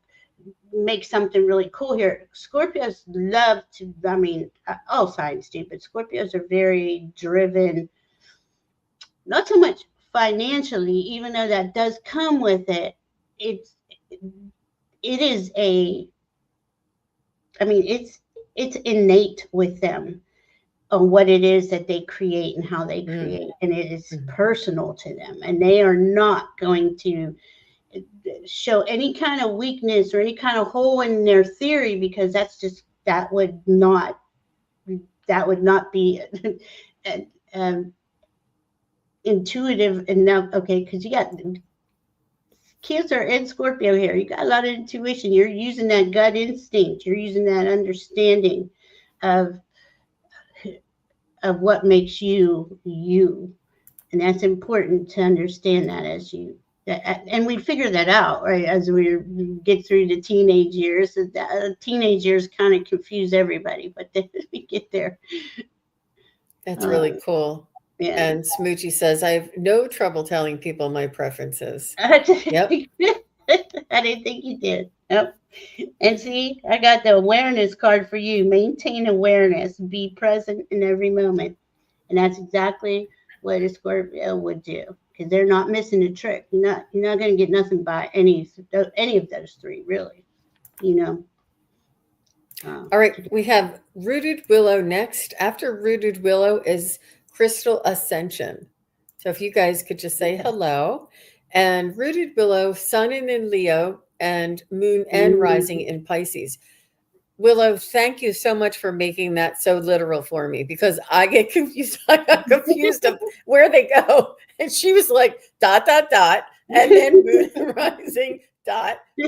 B: make something really cool here. Scorpios love to, I mean, all signs do, but Scorpios are very driven, not so much financially, even though that does come with it. It's it is a, I mean, it's innate with them on what it is that they create and how they
A: Mm,
B: create, and it is
A: mhm.
B: personal to them, and they are not going to show any kind of weakness or any kind of hole in their theory, because that would not be intuitive enough. Okay, because you got Cancer and Scorpio here. You got a lot of intuition. You're using that gut instinct. You're using that understanding of what makes you you, and that's important to understand that as you. And we figure that out, right, as we get through the teenage years. Teenage years kind of confuse everybody, but then we get there.
A: That's really cool.
B: Yeah.
A: And Smoochie says, I have no trouble telling people my preferences. Yep.
B: I didn't think you did. Nope. And see, I got the awareness card for you. Maintain awareness. Be present in every moment. And that's exactly what a Scorpio would do, because they're not missing a trick. You're not going to get nothing by any of those three, really.
A: All right, we have Rooted Willow next. After Rooted Willow is Crystal Ascension. So if you guys could just say hello. And Rooted Willow, Sun in Leo, and Moon and Rising in Pisces. Willow, thank you so much for making that so literal for me, because I get confused. I got confused of where they go. And she was like, ... and then Moon and Rising, ...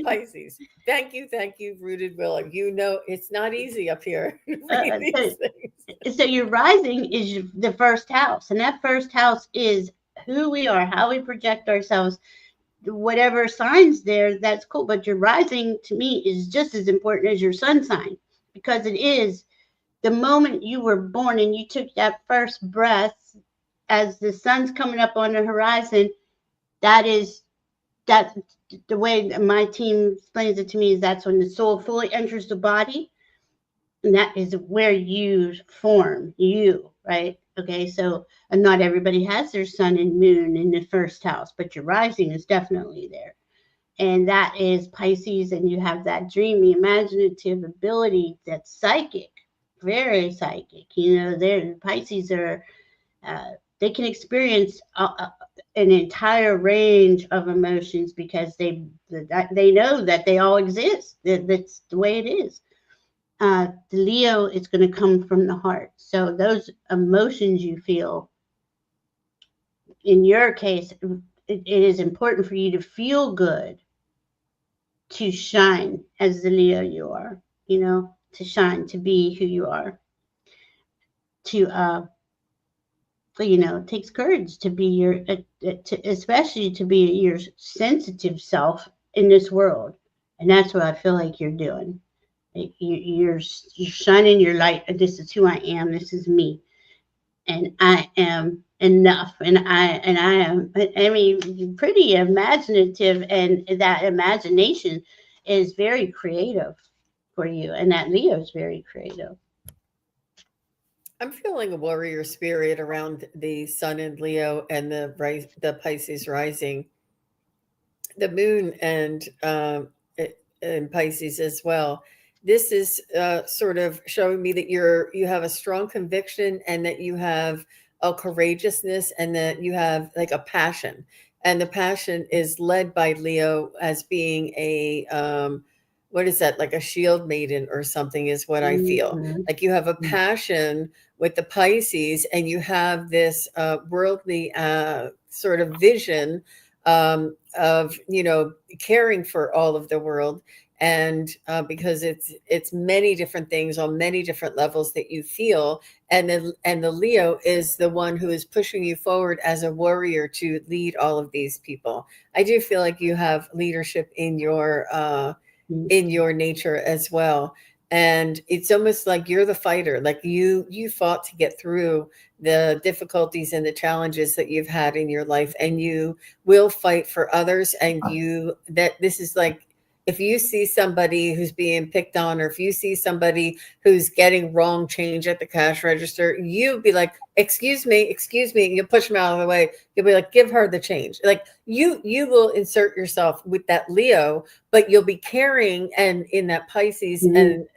A: Pisces. Thank you, Rooted Willow. It's not easy up here.
B: So your rising is the first house, and that first house is who we are, how we project ourselves. Whatever signs there, that's cool. But your rising, to me, is just as important as your sun sign, because it is the moment you were born and you took that first breath as the sun's coming up on the horizon. That the way my team explains it to me is that's when the soul fully enters the body, and that is where you form you, right? Okay, so not everybody has their sun and moon in the first house, but your rising is definitely there. And that is Pisces, and you have that dreamy, imaginative ability that's psychic, very psychic. Pisces are, they can experience an entire range of emotions, because they know that they all exist. That's the way it is. The Leo is going to come from the heart. So those emotions you feel, in your case, it is important for you to feel good, to shine as the Leo you are, to shine, to be who you are, it takes courage to be especially to be your sensitive self in this world. And that's what I feel like you're doing. You're shining your light. This is who I am. This is me, and I am enough. And I am. I mean, pretty imaginative, and that imagination is very creative for you. And that Leo is very creative.
A: I'm feeling a warrior spirit around the Sun in Leo and the Pisces rising, the Moon and Pisces as well. This is sort of showing me that you have a strong conviction, and that you have a courageousness, and that you have like a passion. And the passion is led by Leo as being a what is that, like a shield maiden or something, is what I feel.
B: Mm-hmm.
A: Like you have a passion with the Pisces, and you have this worldly sort of vision of caring for all of the world. And because it's many different things on many different levels that you feel, and the Leo is the one who is pushing you forward as a warrior to lead all of these people. I do feel like you have leadership in your nature as well, and it's almost like you're the fighter. Like you fought to get through the difficulties and the challenges that you've had in your life, and you will fight for others. And this is like, if you see somebody who's being picked on, or if you see somebody who's getting wrong change at the cash register, you'll be like, excuse me, and you push them out of the way. You'll be like, give her the change. Like you will insert yourself with that Leo, but you'll be carrying, and in that Pisces and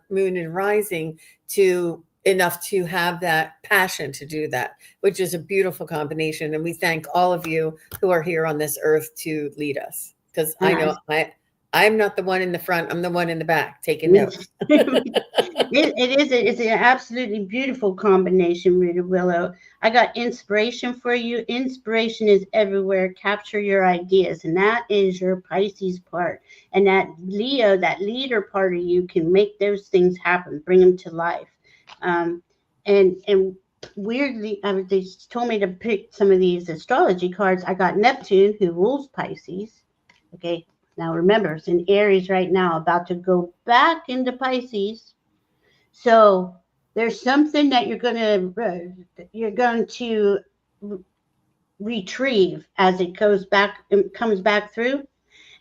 A: Moon and Rising, to enough to have that passion to do that, which is a beautiful combination. And we thank all of you who are here on this earth to lead us. because I know I'm not the one in the front. I'm the one in the back taking notes.
B: It's an absolutely beautiful combination, Rita Willow. I got inspiration for you. Inspiration is everywhere. Capture your ideas, and that is your Pisces part. And that Leo, that leader part of you, can make those things happen, bring them to life. And weirdly, they told me to pick some of these astrology cards. I got Neptune, who rules Pisces. Okay, now remember, it's in Aries right now, about to go back into Pisces. So there's something that you're going to retrieve as it goes back and comes back through.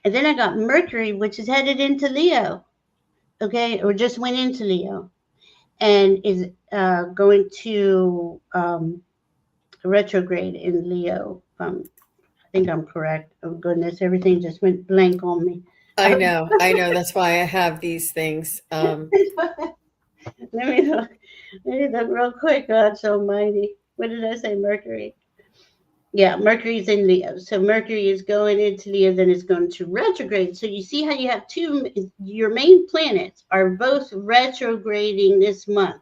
B: And then I got Mercury, which is headed into Leo. Okay, or just went into Leo, and is going to retrograde in Leo. I think I'm correct. Oh goodness, everything just went blank on me.
A: I know. That's why I have these things.
B: Let me look real quick. God almighty. What did I say? Mercury. Yeah, Mercury's in Leo. So Mercury is going into Leo, then it's going to retrograde. So you see how you have your main planets are both retrograding this month.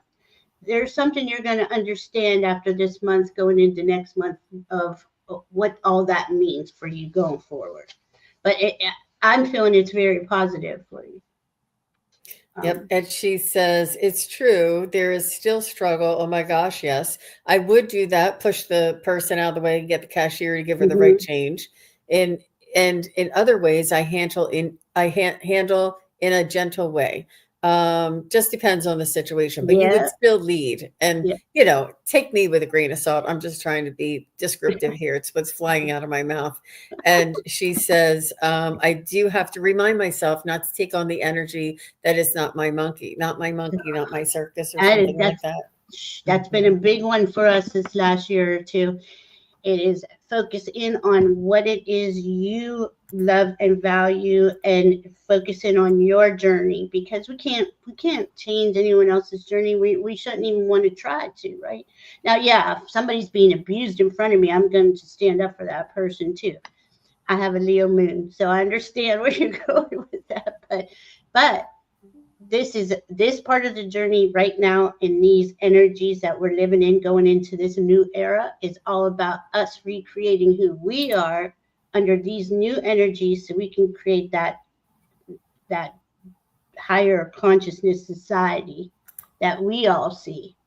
B: There's something you're going to understand after this month going into next month of what all that means for you going forward. But I'm feeling it's very positive for you.
A: Yep. And she says, it's true. There is still struggle. Oh my gosh. Yes. I would do that. Push the person out of the way and get the cashier to give her the right change. And in other ways, I handle in a gentle way. Just depends on the situation, but you would still lead and, take me with a grain of salt. I'm just trying to be descriptive here. It's what's flying out of my mouth. And she says, I do have to remind myself not to take on the energy that is not my monkey, not my circus or something like that.
B: That's been a big one for us this last year or two. It is focus in on what it is you love and value, and focus in on your journey, because we can't change anyone else's journey. We shouldn't even want to try to, right? Now, if somebody's being abused in front of me, I'm going to stand up for that person too. I have a Leo moon, so I understand where you're going with that. But this part of the journey right now, in these energies that we're living in, going into this new era, is all about us recreating who we are under these new energies, so we can create that higher consciousness society that we all see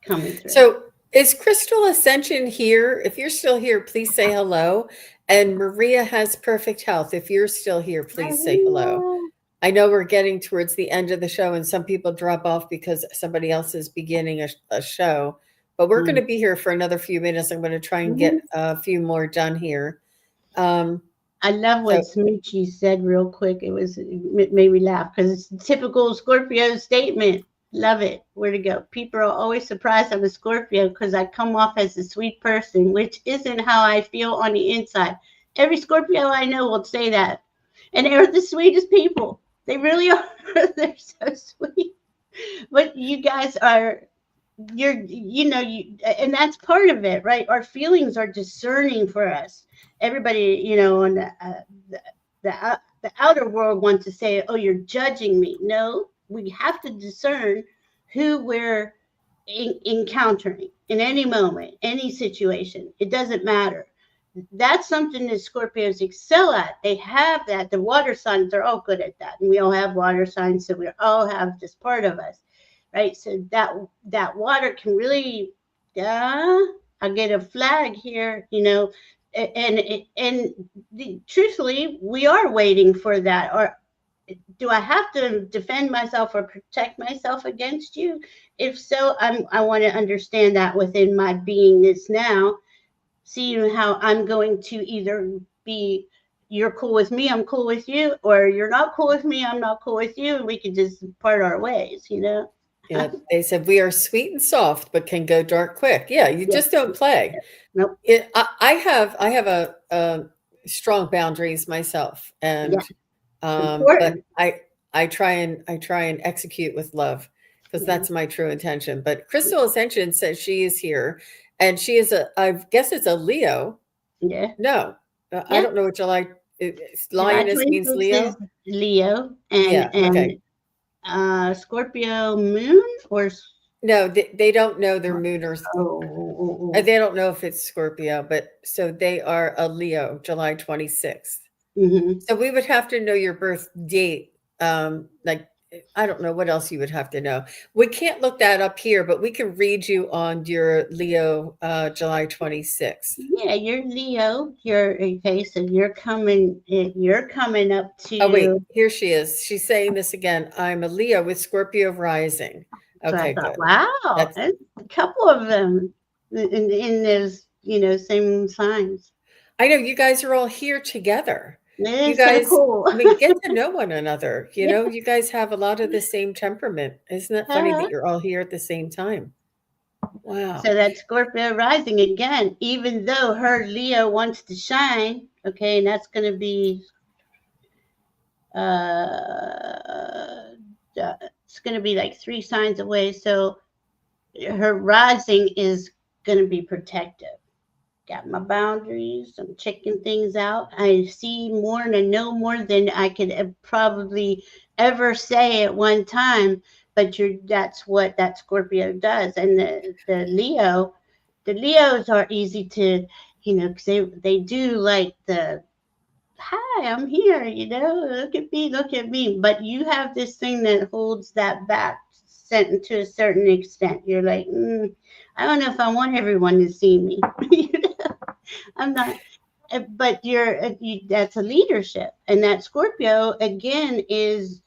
B: coming through.
A: So is Crystal Ascension here? If you're still here, please say hello. And Maria has perfect health. If you're still here, please say hello. I know we're getting towards the end of the show, and some people drop off because somebody else is beginning a show. But we're going to be here for another few minutes. I'm going to try and get a few more done here.
B: I love what Smoochie said real quick. It made me laugh because it's a typical Scorpio statement. Love it. Where to go? People are always surprised I'm a Scorpio because I come off as a sweet person, which isn't how I feel on the inside. Every Scorpio I know will say that. And they're the sweetest people. They really are. They're so sweet. But you guys are, and that's part of it, right? Our feelings are discerning for us. Everybody, on the outer world wants to say, oh, you're judging me. No, we have to discern who we're encountering in any moment, any situation. It doesn't matter. That's something that Scorpios excel at. They have that. The water signs are all good at that. And we all have water signs, so we all have this part of us, right? So that water can really, I get a flag here, and truthfully, we are waiting for that. Or do I have to defend myself or protect myself against you? If so, I want to understand that within my beingness now. See how I'm going to either be, you're cool with me, I'm cool with you, or you're not cool with me, I'm not cool with you, and we can just part our ways,
A: Yeah, they said we are sweet and soft, but can go dark quick. Yeah, you just don't play.
B: Nope.
A: I have a strong boundaries myself, and but I try and execute with love, because that's my true intention. But Crystal Ascension says she is here, and she is I guess it's a Leo.
B: Yeah.
A: No, I
B: Yep.
A: don't know what
B: July
A: lioness means
B: 26th is
A: Leo.
B: Leo,
A: Yeah.
B: and
A: Okay.
B: Scorpio moon or
A: No, they don't know their moon or
B: oh.
A: they don't know if it's Scorpio, but so they are a Leo, July 26th.
B: Mm-hmm.
A: So we would have to know your birth date. Like, I don't know what else you would have to know. We can't look that up here, but we can read you on your Leo, July 26th.
B: Yeah, you're Leo. You're okay, so you're coming up
A: Oh, wait,
B: to.
A: here she is. She's saying this again. I'm a Leo with Scorpio rising.
B: So I
A: Okay,
B: thought,
A: good.
B: wow,
A: That's,
B: there's a couple of them in those, same signs.
A: I know you guys are all here together.
B: It
A: You
B: is so
A: guys,
B: cool.
A: I mean, get to know one another.
B: Yeah.
A: You guys have a lot of the same temperament. Isn't that funny
B: Uh-huh.
A: that you're all here at the same time?
B: So
A: Wow.
B: that Scorpio rising again, even though her Leo wants to shine, okay, and that's going to be it's going to be like 3 signs away. So her rising is going to be protective. Got my boundaries. I'm checking things out. I see more and I know more than I could probably ever say at one time. But that's what that Scorpio does. And the Leos are easy to, because they do like the hi, I'm here, look at me. But you have this thing that holds that back sent to a certain extent. You're like, I don't know if I want everyone to see me. I'm not, but that's a leadership. And that Scorpio, again, is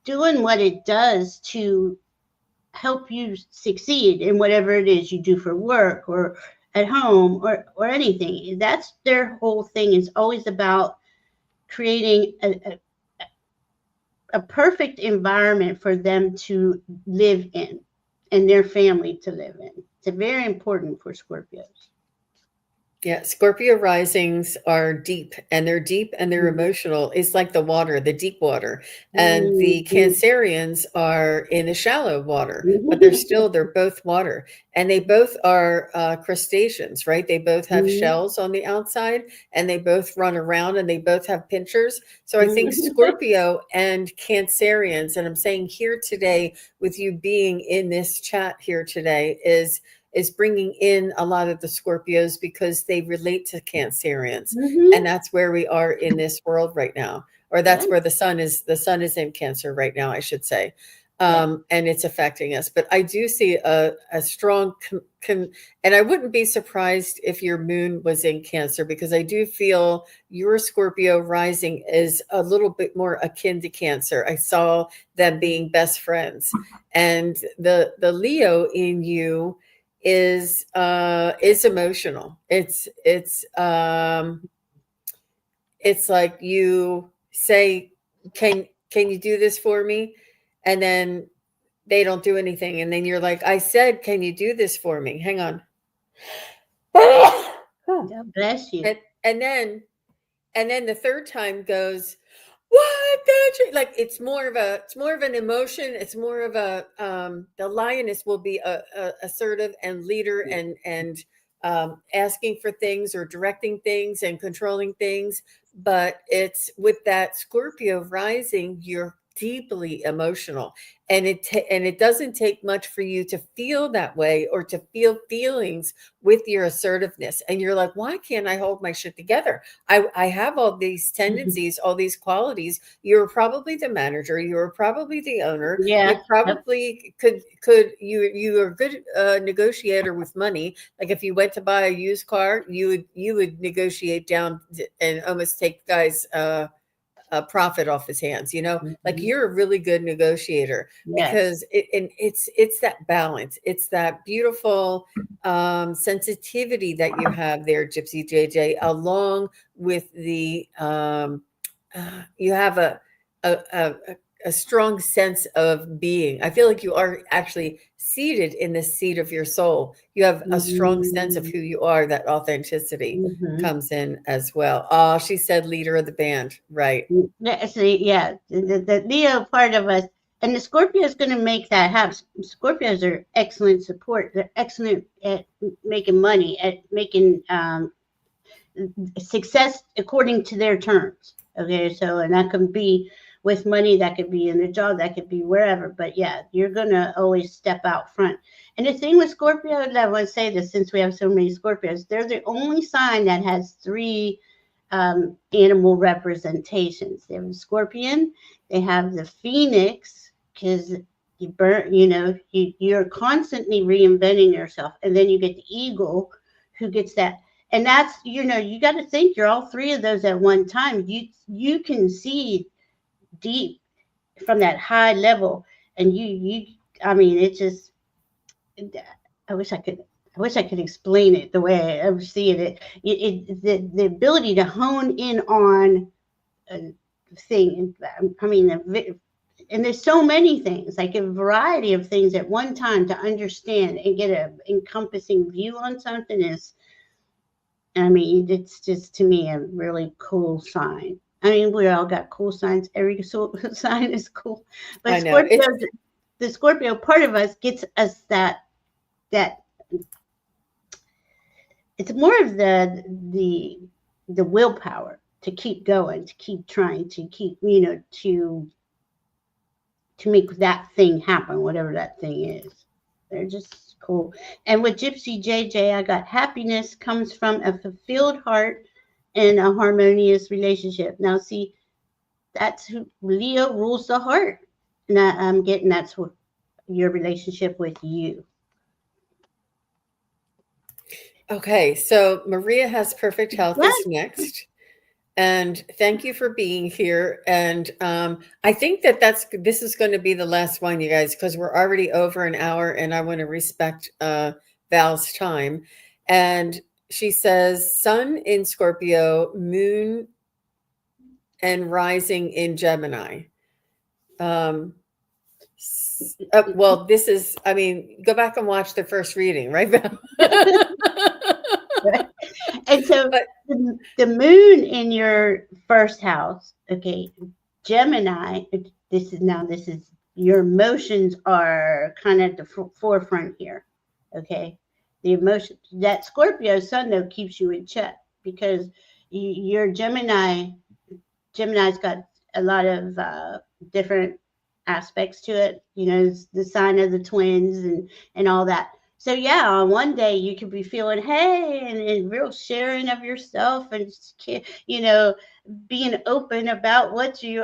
B: doing what it does to help you succeed in whatever it is you do for work or at home or anything. That's their whole thing. Is always about creating a perfect environment for them to live in and their family to live in. It's very important for Scorpios.
A: Yeah, Scorpio risings are deep and they're
B: Mm-hmm.
A: emotional. It's like the water, the deep water. And the
B: Mm-hmm.
A: Cancerians are in the shallow water, but they're both water. And they both are crustaceans, right? They both have shells on the outside and they both run around and they both have pinchers. So I think Scorpio and Cancerians, and I'm saying here today with you being in this chat here today is bringing in a lot of the Scorpios because they relate to Cancerians. And that's where we are in this world right now. Or that's
B: Yeah,
A: where the sun is in Cancer right now, I should say.
B: yeah.
A: And it's affecting us. But I do see a strong, and I wouldn't be surprised if your moon was in Cancer because I do feel your Scorpio rising is a little bit more akin to Cancer. I saw them being best friends. And the Leo in you is emotional. It's like you say, can you do this for me? And then they don't do anything. And then you're like, I said, can you do this for me? Hang on.
B: God bless you.
A: And then the third time goes, what like it's more of an emotion. It's more of a the lioness will be a assertive and leader and asking for things or directing things and controlling things. But it's with that Scorpio rising, you're deeply emotional, and it doesn't take much for you to feel that way or to feel feelings with your assertiveness. And you're like, why can't I hold my shit together? I have all these tendencies, all these qualities. You're probably the manager. You're probably the owner.
B: Yeah.
A: You probably you are a good negotiator with money. Like if you went to buy a used car, you would negotiate down and almost take the guy's a profit off his hands. Like you're a really good negotiator
B: Yes.
A: because it's that balance. It's that beautiful sensitivity that you have there, Gypsy JJ, along with the you have a, a a strong sense of being. I feel like you are actually seated in the seat of your soul. You have a strong sense of
B: Mm-hmm.
A: who you are. That authenticity
B: Mm-hmm.
A: comes in as well. Oh, she said leader of the band. Right.
B: Yeah, see, yeah, the Leo part of us, and the Scorpio is going to make that happen. Scorpios are excellent support. They're excellent at making money, at making success according to their terms. Okay, so, and that can be with money, that could be in a job, that could be wherever. But yeah, you're gonna always step out front. And the thing with Scorpio, and I want to say this since we have so many Scorpios, they're the only sign that has three animal representations. They have the scorpion, they have the phoenix, because you burn, you're constantly reinventing yourself, and then you get the eagle, who gets that. And that's, you got to think you're all three of those at one time. You can see deep from that high level, and I mean, it just, I wish I could explain it the way I was seeing it. The ability to hone in on a thing. I mean, and there's so many things, like a variety of things at one time, to understand and get an encompassing view on something is, I mean, it's just, to me, a really cool sign. I mean, we all got cool signs. Every sign is cool. But the Scorpio part of us gets us that it's more of the willpower to keep going, to keep trying, to keep, to make that thing happen, whatever that thing is. They're just cool. And with Gypsy JJ, I got happiness comes from a fulfilled heart and a harmonious relationship. Now, see, that's who Leo rules the heart. And I'm getting that's what your relationship with you.
A: Okay, so Maria has perfect health is next. And thank you for being here. And I think this is going to be the last one, you guys, because we're already over an hour, and I want to respect Val's time. And she says, Sun in Scorpio, Moon and rising in Gemini. Well, this is, I mean, go back and watch the first reading, right, Val?
B: And so the moon in your first house, okay, Gemini, this is your emotions are kind of at the forefront here, okay? The emotion, that Scorpio sun, though, keeps you in check, because your Gemini's got a lot of different aspects to it, the sign of the twins and all that. So yeah, on one day you could be feeling, hey, and real sharing of yourself, and being open about who you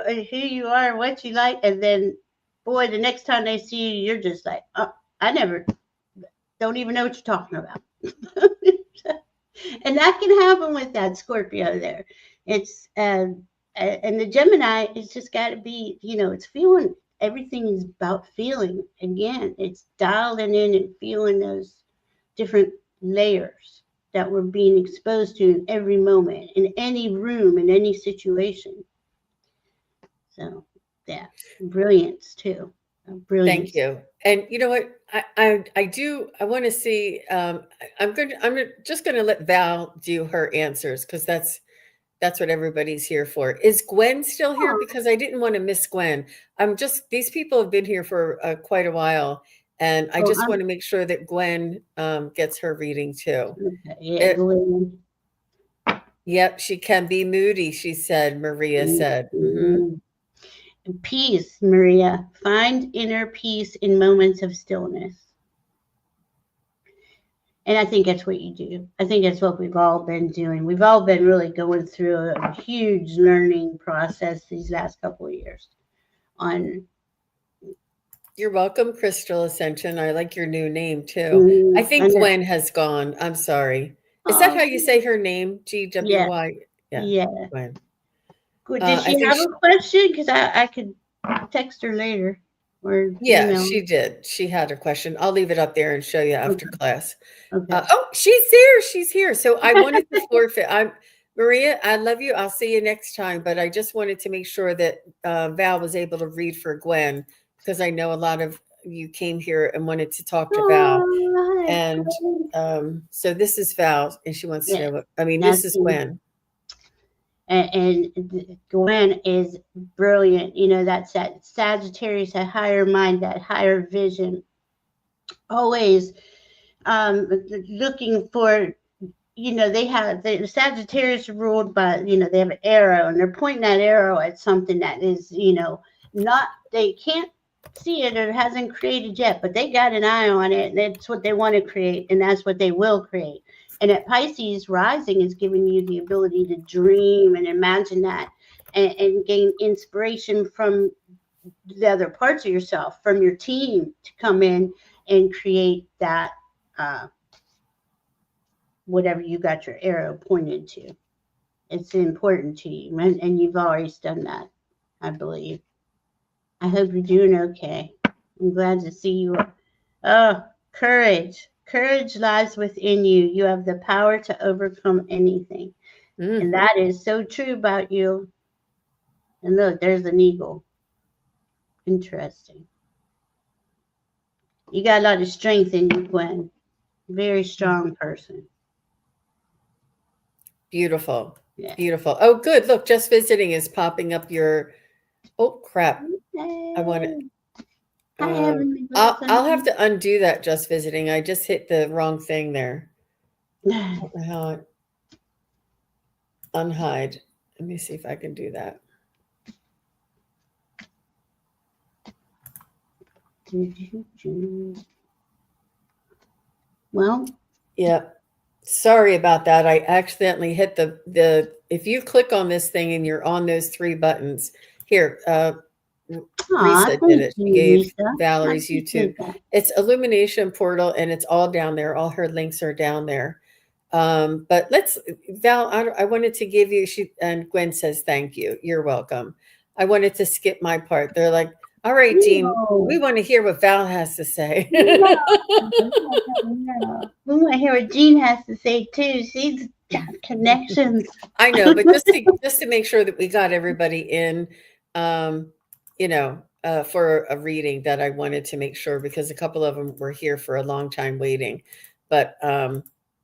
B: are, and what you like, and then, boy, the next time they see you, you're just like, oh, don't even know what you're talking about. And that can happen with that Scorpio there. It's and the Gemini, it's just got to be, it's feeling. Everything is about feeling. Again, it's dialing in and feeling those different layers that we're being exposed to in every moment, in any room, in any situation. So, yeah, brilliance too. Brilliance.
A: Thank you. And you know what? I want to see. I'm just going to let Val do her answers, because that's what everybody's here for. Is Gwen still here? Because I didn't want to miss Gwen. These people have been here for quite a while, and I just want to make sure that Gwen gets her reading too.
B: Okay, yeah, Gwen.
A: Yep, she can be moody, she said, Maria said. Mm-hmm.
B: Peace, Maria. Find inner peace in moments of stillness. And I think that's what you do. I think that's what we've all been doing. We've all been really going through a huge learning process these last couple of years.
A: You're welcome, Crystal Ascension. I like your new name too. I think Gwen has gone. I'm sorry. Is that how you say her name? GWY?
B: Yeah.
A: Gwen.
B: Good. Did she have a question? Because I could text her later.
A: She did. She had a question. I'll leave it up there and show you after class.
B: Okay.
A: She's there. She's here. So I wanted to forfeit. Maria, I love you. I'll see you next time. But I just wanted to make sure that Val was able to read for Gwen, because I know a lot of you came here and wanted to talk to Val. And so this is Val, and she wants to know this is Gwen.
B: And Gwen is brilliant. That's that Sagittarius, that higher mind, that higher vision. Always looking for, they have the Sagittarius ruled by, they have an arrow, and they're pointing that arrow at something that is, not, they can't see it or hasn't created yet, but they got an eye on it, and that's what they want to create, and that's what they will create. And at Pisces, rising is giving you the ability to dream and imagine that, and gain inspiration from the other parts of yourself, from your team, to come in and create that, whatever you got your arrow pointed to. It's important to you, and you've always done that, I believe. I hope you're doing okay. I'm glad to see you. Oh, courage. Courage lies within you. You have the power to overcome anything. And that is so true about you. And look, there's an eagle. Interesting. You got a lot of strength in you, Gwen. Very strong person.
A: Beautiful.
B: Yeah.
A: Beautiful. Oh, good. Look, just visiting is popping up your. Oh, crap. I want it. I'll have to undo that just visiting. I just hit the wrong thing there. I don't know how unhide. Let me see if I can do that.
B: Well,
A: yeah. Sorry about that. I accidentally hit the if you click on this thing and you're on those three buttons here, Lisa did it. She gave Valerie's YouTube. It's Illumination Portal, and it's all down there. All her links are down there. But Val, I wanted to give you, and Gwen says, thank you. You're welcome. I wanted to skip my part. They're like, all right, Jean, we want to hear what Val has to say.
B: No. We want to hear what Jean has to say too. She's got connections.
A: I know, but just to make sure that we got everybody in, for a reading, that I wanted to make sure, because a couple of them were here for a long time waiting. But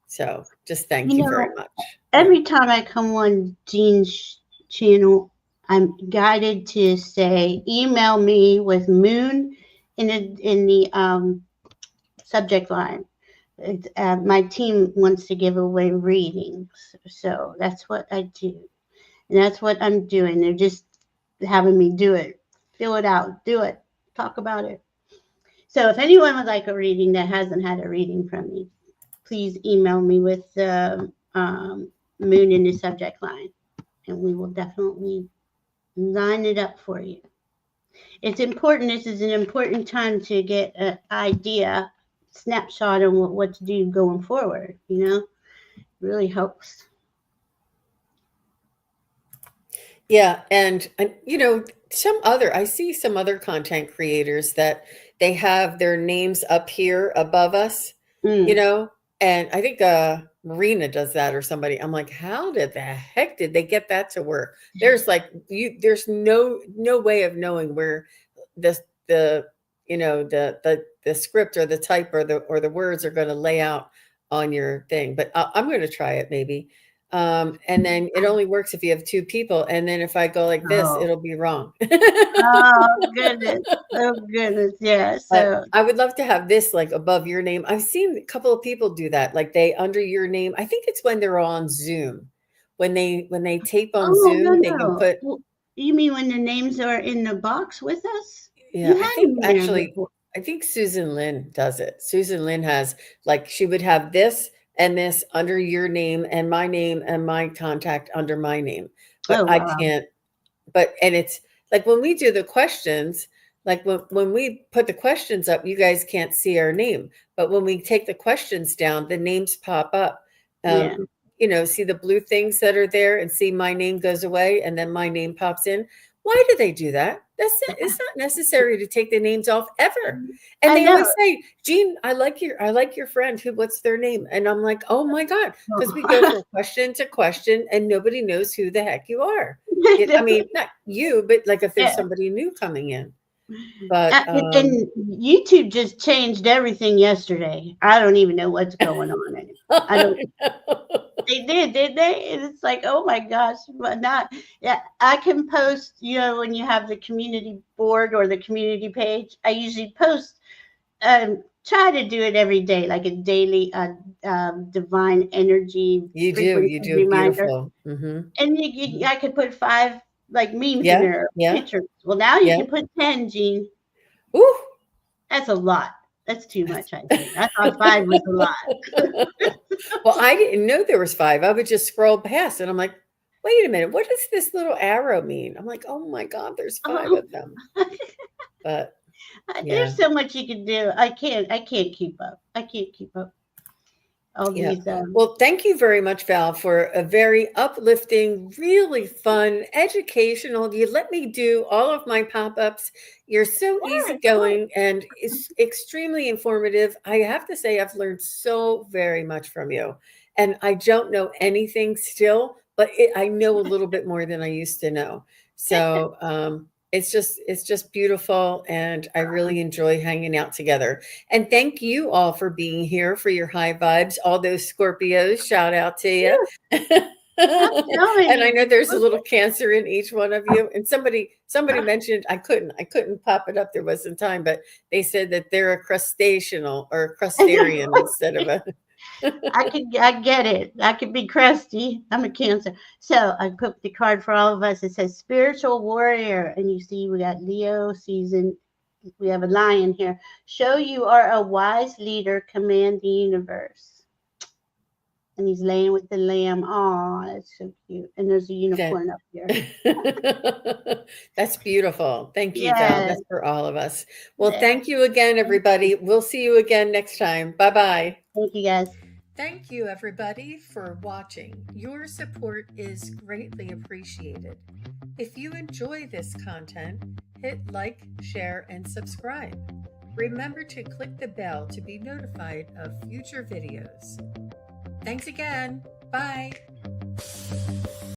A: so just thank you very much.
B: Every time I come on Jean's channel, I'm guided to say, email me with moon in the subject line. My team wants to give away readings, so that's what I do, and that's what I'm doing. They're just having me do it, fill it out, do it, talk about it. So if anyone would like a reading that hasn't had a reading from me, please email me with the moon in the subject line, and we will definitely line it up for you. It's important. This is an important time to get an idea, snapshot on what to do going forward. It really helps.
A: Yeah, and I see some other content creators that they have their names up here above us, and I think Marina does that, or somebody. I'm like, how did the heck did they get that to work? There's there's no way of knowing where the script or the type or the words are going to lay out on your thing. But I'm going to try it maybe. And then it only works if you have two people. And then if I go like this, it'll be wrong.
B: Oh goodness. Oh goodness. Yeah. So
A: I would love to have this like above your name. I've seen a couple of people do that. Like they under your name. I think it's when they're on Zoom. When they tape on Zoom, they can put.
B: You mean when the names are in the box with us?
A: Yeah, I think Susan Lynn does it. Susan Lynn has, like, she would have this and this under your name and my contact under my name. But I can't. And it's like when we do the questions, like when we put the questions up, you guys can't see our name. But when we take the questions down, the names pop up. See the blue things that are there, and see my name goes away and then my name pops in. Why do they do that? It's not necessary to take the names off ever. And they always say, Jean, I like your friend. What's their name? And I'm like, oh my God, because we go from question to question and nobody knows who the heck you are. I mean, not you, but like if there's somebody new coming in. But
B: then YouTube just changed everything yesterday. I don't even know what's going on in it. I don't. They did they? And it's like, oh my gosh, but not. Yeah, I can post. When you have the community board or the community page, I usually post try to do it every day, like a daily divine energy
A: You
B: frequency
A: do.
B: reminder.
A: Beautiful. Mm-hmm.
B: And I could put 5 like memes in
A: Yeah,
B: there,
A: yeah,
B: pictures. Well, now you
A: yeah.
B: can put 10, Jean.
A: Ooh.
B: That's a lot. That's too much, I think. I thought 5 was a lot.
A: Well, I didn't know there was 5. I would just scroll past and I'm like, wait a minute, what does this little arrow mean? I'm like, oh my God, there's 5
B: Oh,
A: of them. But yeah,
B: there's so much you can do. I can't keep up. I can't keep up. All
A: yeah.
B: these
A: Well, thank you very much, Val, for a very uplifting, really fun, educational. You let me do all of my pop-ups. You're so
B: Sure, sure.
A: easygoing and it's extremely informative. I have to say, I've learned so very much from you. And I don't know anything still, but I know a little bit more than I used to know. So it's just beautiful, and I really enjoy hanging out together. And thank you all for being here for your high vibes. All those Scorpios, shout out to you.
B: I'm telling
A: And I know
B: you.
A: there's a little Cancer in each one of you. And somebody mentioned I couldn't pop it up. There wasn't time, but they said that they're a crustacean or a crustarian instead of a.
B: I get it. I could be crusty. I'm a Cancer. So I put the card for all of us. It says spiritual warrior. And you see we got Leo season. We have a lion here. Show you are a wise leader, command the universe. And he's laying with the lamb. Oh, that's so cute. And there's a
A: That
B: unicorn up here.
A: That's beautiful. Thank you, Val.
B: Yes.
A: That's for all of us. Well,
B: Yes.
A: thank you again, everybody. We'll see you again next time. Bye-bye.
B: Thank you, guys.
A: Thank you, everybody, for watching. Your support is greatly appreciated. If you enjoy this content, hit like, share, and subscribe. Remember to click the bell to be notified of future videos. Thanks again. Bye.